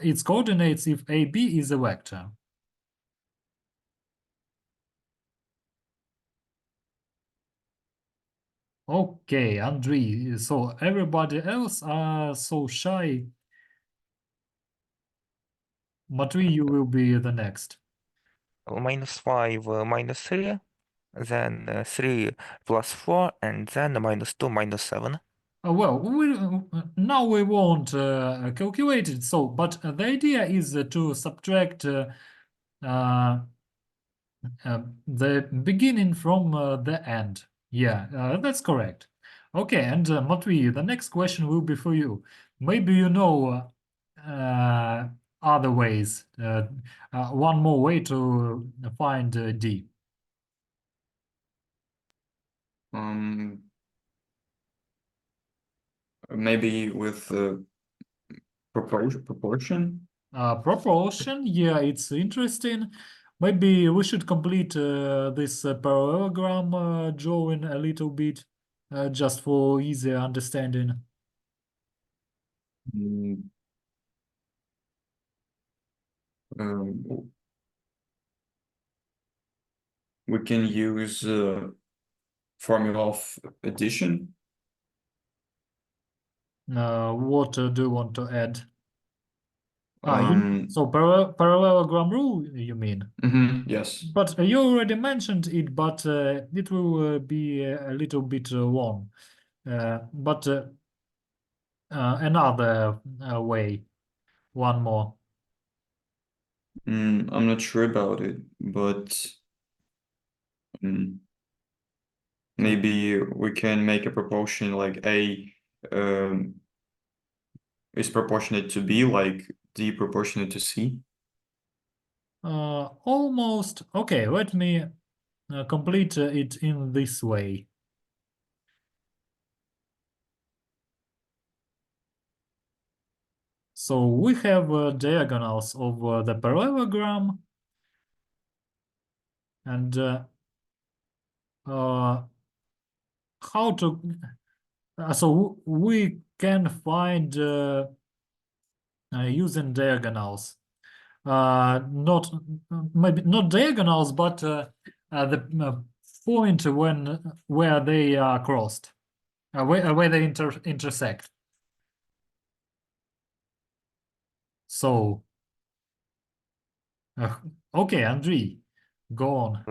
its coordinates if AB is a vector? Okay, Andrei. So everybody else are so shy. Matvey, you will be the next. -5 -3, then 3 plus 4, and then -2 -7. Well, now we won't calculate it. So, but the idea is to subtract uh, the beginning from the end. Yeah, that's correct. Okay, and Matvey, the next question will be for you. Maybe you know other ways. One more way to find D. Maybe with proportion. Proportion, yeah, it's interesting. Maybe we should complete this parallelogram drawing a little bit, just for easier understanding. Mm, we can use formula of addition. What do you want to add? Um, So parallelogram rule, you mean? yes. But you already mentioned it, but it will be a little bit long. But another way, one more. I'm not sure about it, but maybe we can make a proportion like A is proportionate to B, like D proportionate to C. Almost. Okay, let me complete it in this way. So we have diagonals of the parallelogram, and how to so we can find using diagonals, not maybe not diagonals, but the point where they are crossed, where they intersect. So okay, Andrei, go on.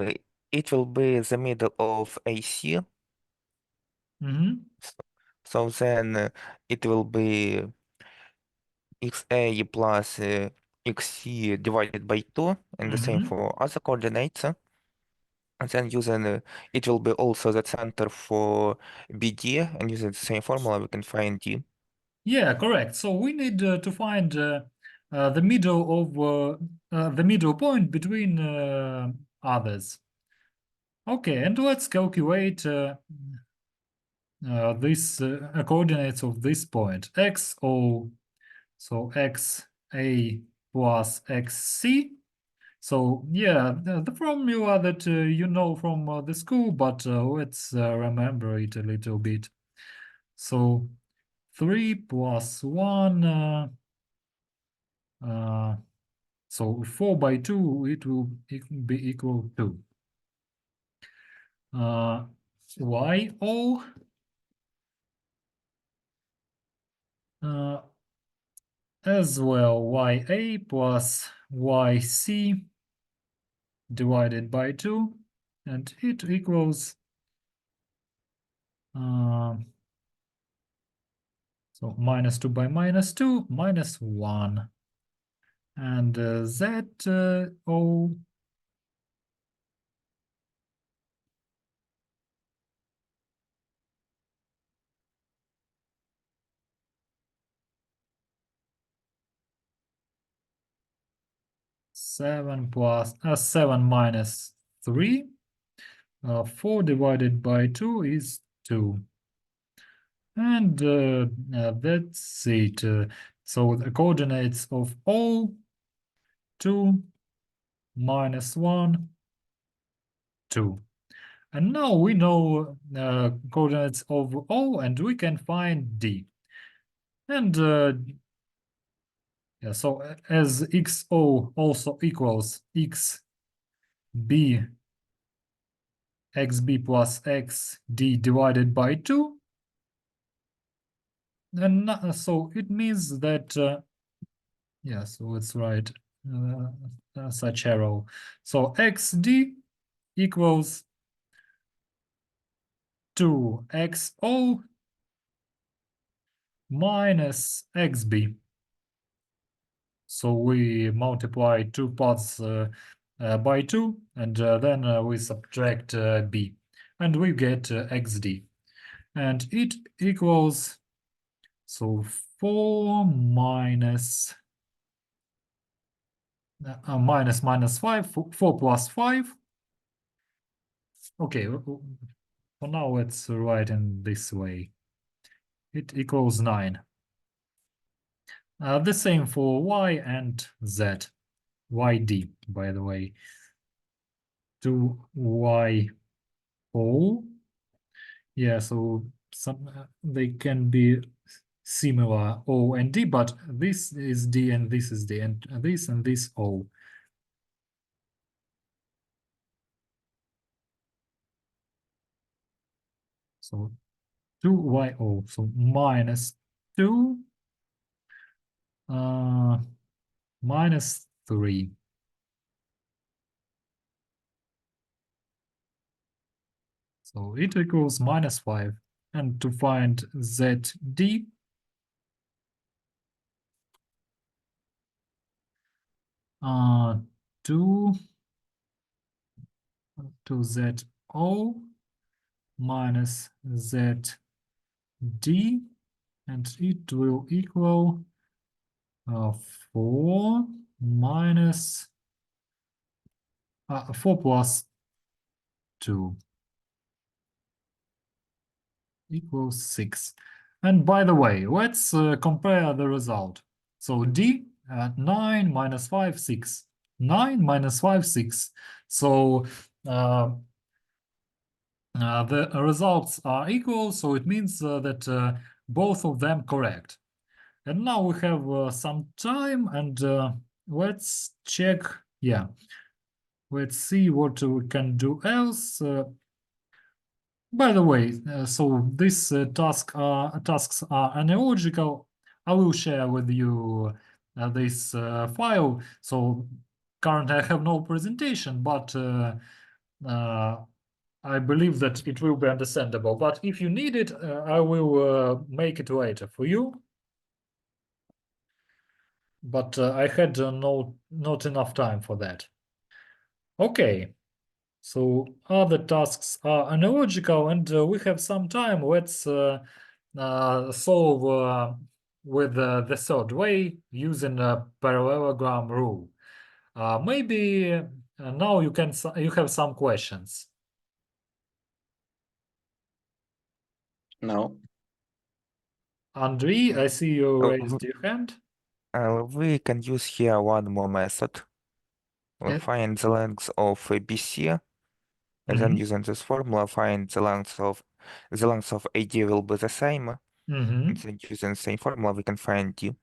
It will be the middle of AC. So then it will be XA plus XC divided by 2, and the same for other coordinates. And then using it will be also the center for BD, and using the same formula we can find D. Yeah, correct. So we need to find the middle of the middle point between others. Okay, and let's calculate this coordinates of this point XO. So XA plus XC. So yeah, the formula that you know from the school, but let's remember it a little bit. So 3 plus 1, so 4 by 2, it will be equal to YO as well YA plus YC divided by 2, and it equals so minus 2 by minus 2, minus 1. And ZO 7 minus 3. 4 divided by 2 is 2. And that's it. So the coordinates of O, 2, minus 1, 2. And now we know coordinates of O, and we can find D. And yeah, so as XO also equals XB, XB plus XD divided by 2, and so it means that yeah, so let's write such arrow. So XD equals 2XO minus XB. So we multiply two parts by 2, and then we subtract B, and we get XD. And it equals, so 4 minus minus 5, 4 plus 5. Okay, for now let's write in this way. It equals 9. The same for Y and Z. YD, by the way. 2YO. Yeah, so some they can be similar, O and D, but this is D and this is D, and this O. So 2YO, so minus 2 minus 3. So it equals minus 5. And to find ZD, uh, 2 to ZO minus ZD, and it will equal 4 minus 4 plus 2 equals 6. And by the way, let's compare the result. So D, 9 minus 5, 6. 9 minus 5, 6. So the results are equal, so it means that both of them correct. And now we have some time, and let's check. Yeah, let's see what we can do else. By the way, so these tasks are analogical. I will share with you this file. So currently I have no presentation, but I believe that it will be understandable. But if you need it, I will make it later for you. But I had not enough time for that. Okay. So other tasks are analogical, and we have some time. Let's solve with the third way using a parallelogram rule. Maybe now you have some questions. No. Andrei, I see you raised your hand. We can use here one more method. We find the length of BC, and then using this formula, find the length of AD will be the same. And then using the same formula, we can find D.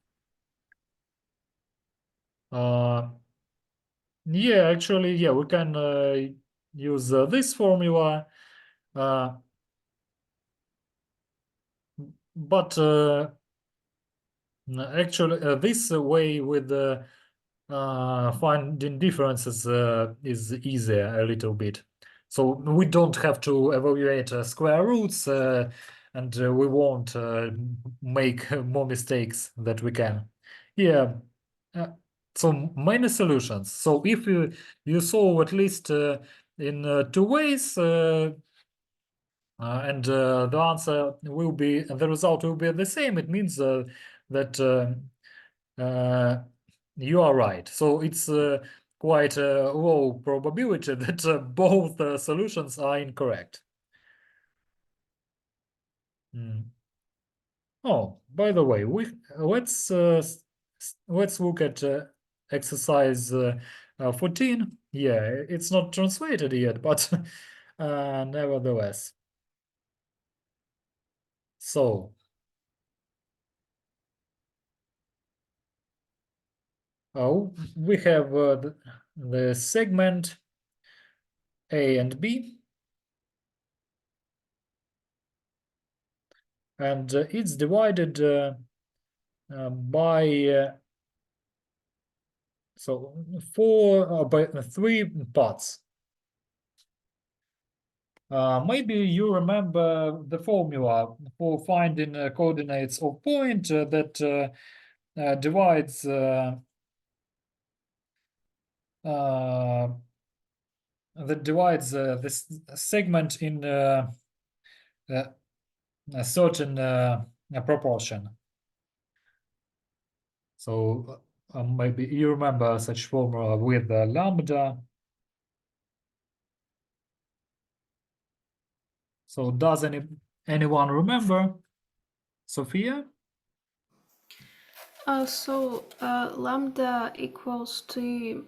Yeah, actually, yeah, we can use this formula, but actually, this way with finding differences is easier a little bit. So we don't have to evaluate square roots, and we won't make more mistakes that we can. Yeah. So many solutions. So if you solve at least in two ways, and the answer will be, the result will be the same, it means that you are right. So it's quite a low probability that both solutions are incorrect. Oh, by the way, let's look at exercise 14. Yeah, it's not translated yet, but nevertheless. So we have the segment A and B, and it's divided by by three parts. Maybe you remember the formula for finding coordinates of point that divides this segment in a certain proportion. So maybe you remember such formula with lambda. So does anyone remember? Sophia? Lambda equals to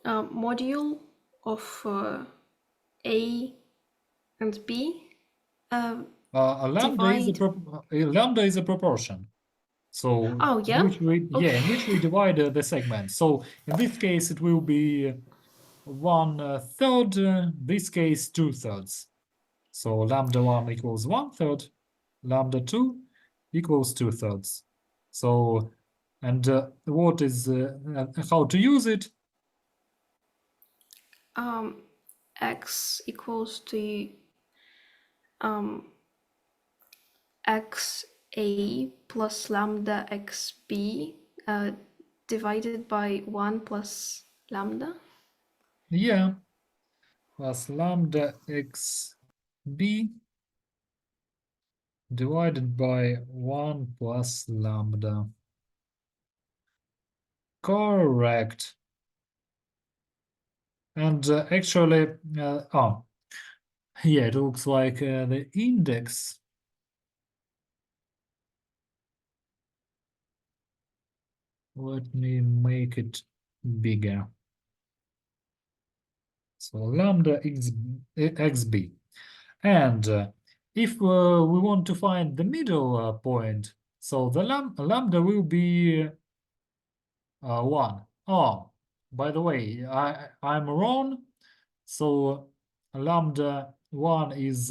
module of A and B. Lambda is a proportion. So yeah? in which we divide the segment. So in this case, it will be 1/3. This case, 2/3. So lambda 1 equals 1/3. Lambda 2 equals 2/3. So, and what is how to use it? X equals to XA plus lambda XB divided by 1 plus lambda. Yeah, plus lambda XB divided by 1 plus lambda. Correct. And actually, yeah, it looks like the index. Let me make it bigger. So lambda xb. And if we want to find the middle point, so the lambda will be 1. Oh, by the way, I'm wrong. So lambda 1 is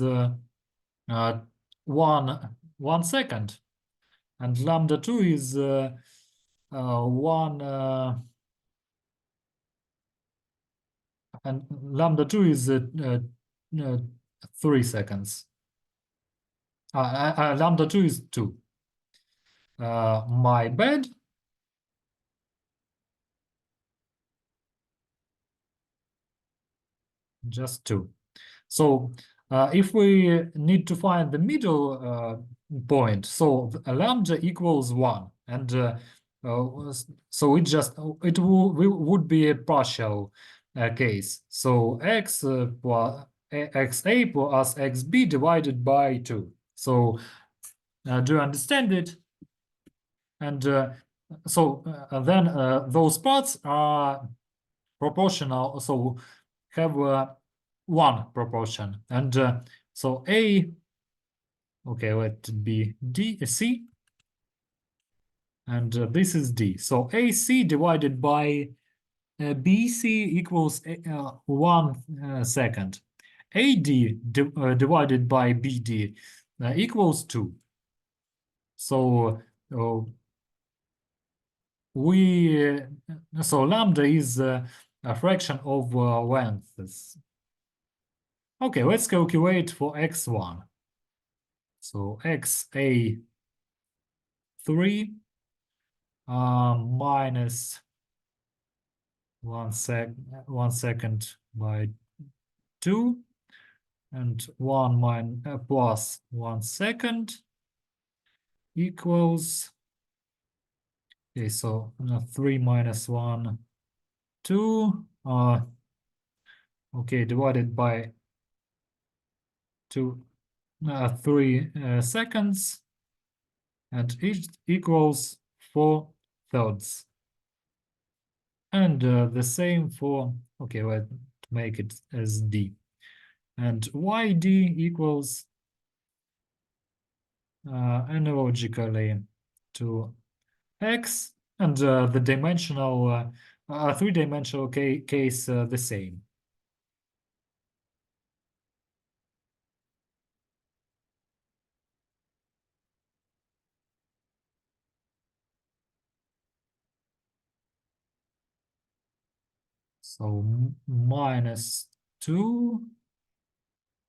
1 second, and lambda 2 is 1 and lambda 2 is 3 seconds. Lambda 2 is 2. My bad. just 2. So if we need to find the middle point, so lambda equals 1, and so it would be a partial case. So x plus xa plus xb divided by 2. So do you understand it? And then those parts are proportional, so have one proportion, and so a, okay, let it be c, and this is d. So ac divided by bc equals 1 second. ad divided by bd equals 2. So so lambda is a fraction of lengths. Okay, let's calculate for x1. So xa 3 minus 1 second by 2, and 1 plus 1 second equals, okay, so 3 minus 1, 2, okay, divided by 2, 3 seconds, and it equals 4/3. And the same for, okay, let's make it as d. And yd equals analogically to x, and the dimensional, three-dimensional case the same. So minus 2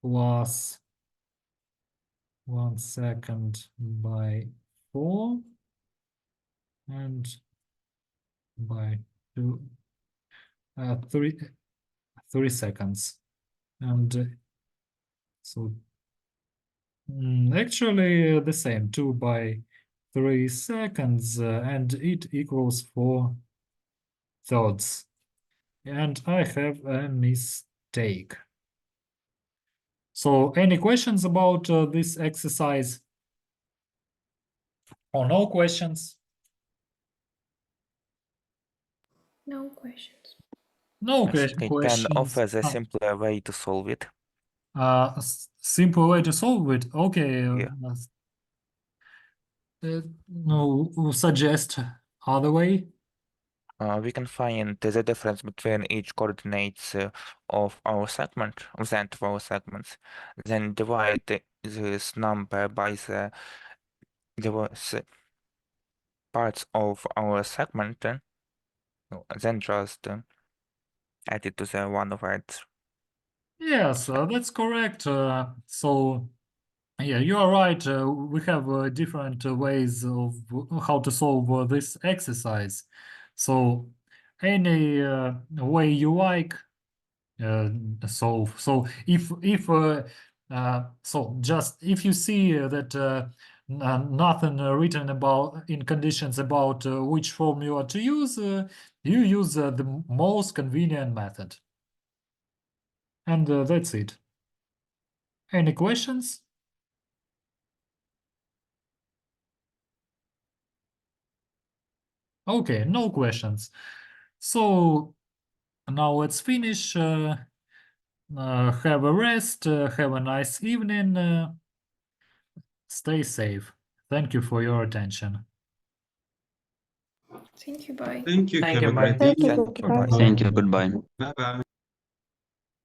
plus 1 second by 4, and by 2, 3 seconds. And so actually the same, 2 by 3 seconds, and it equals 4/3. And I have a mistake. So any questions about this exercise? Or no questions? No questions. I No think I can questions. offer the simpler way to solve it. Simple way to solve it. Okay. Yeah. No, suggest other way. We can find the difference between each coordinates of our segment, of the end of our segments, then divide this number by the parts of our segment, then just add it to the one of it. Yes, that's correct. So, yeah, you are right. We have different ways of how to solve this exercise. So, any way you like, solve. So, so just if you see that nothing written about in conditions about which formula to use, you use the most convenient method. And that's it. Any questions? Okay, no questions. So now let's finish. Have a rest. Have a nice evening. Stay safe. Thank you for your attention. Thank you. Bye. Thank you. Thank Have you, a great bye. evening. Thank you. Bye. Thank you. Goodbye. Bye bye.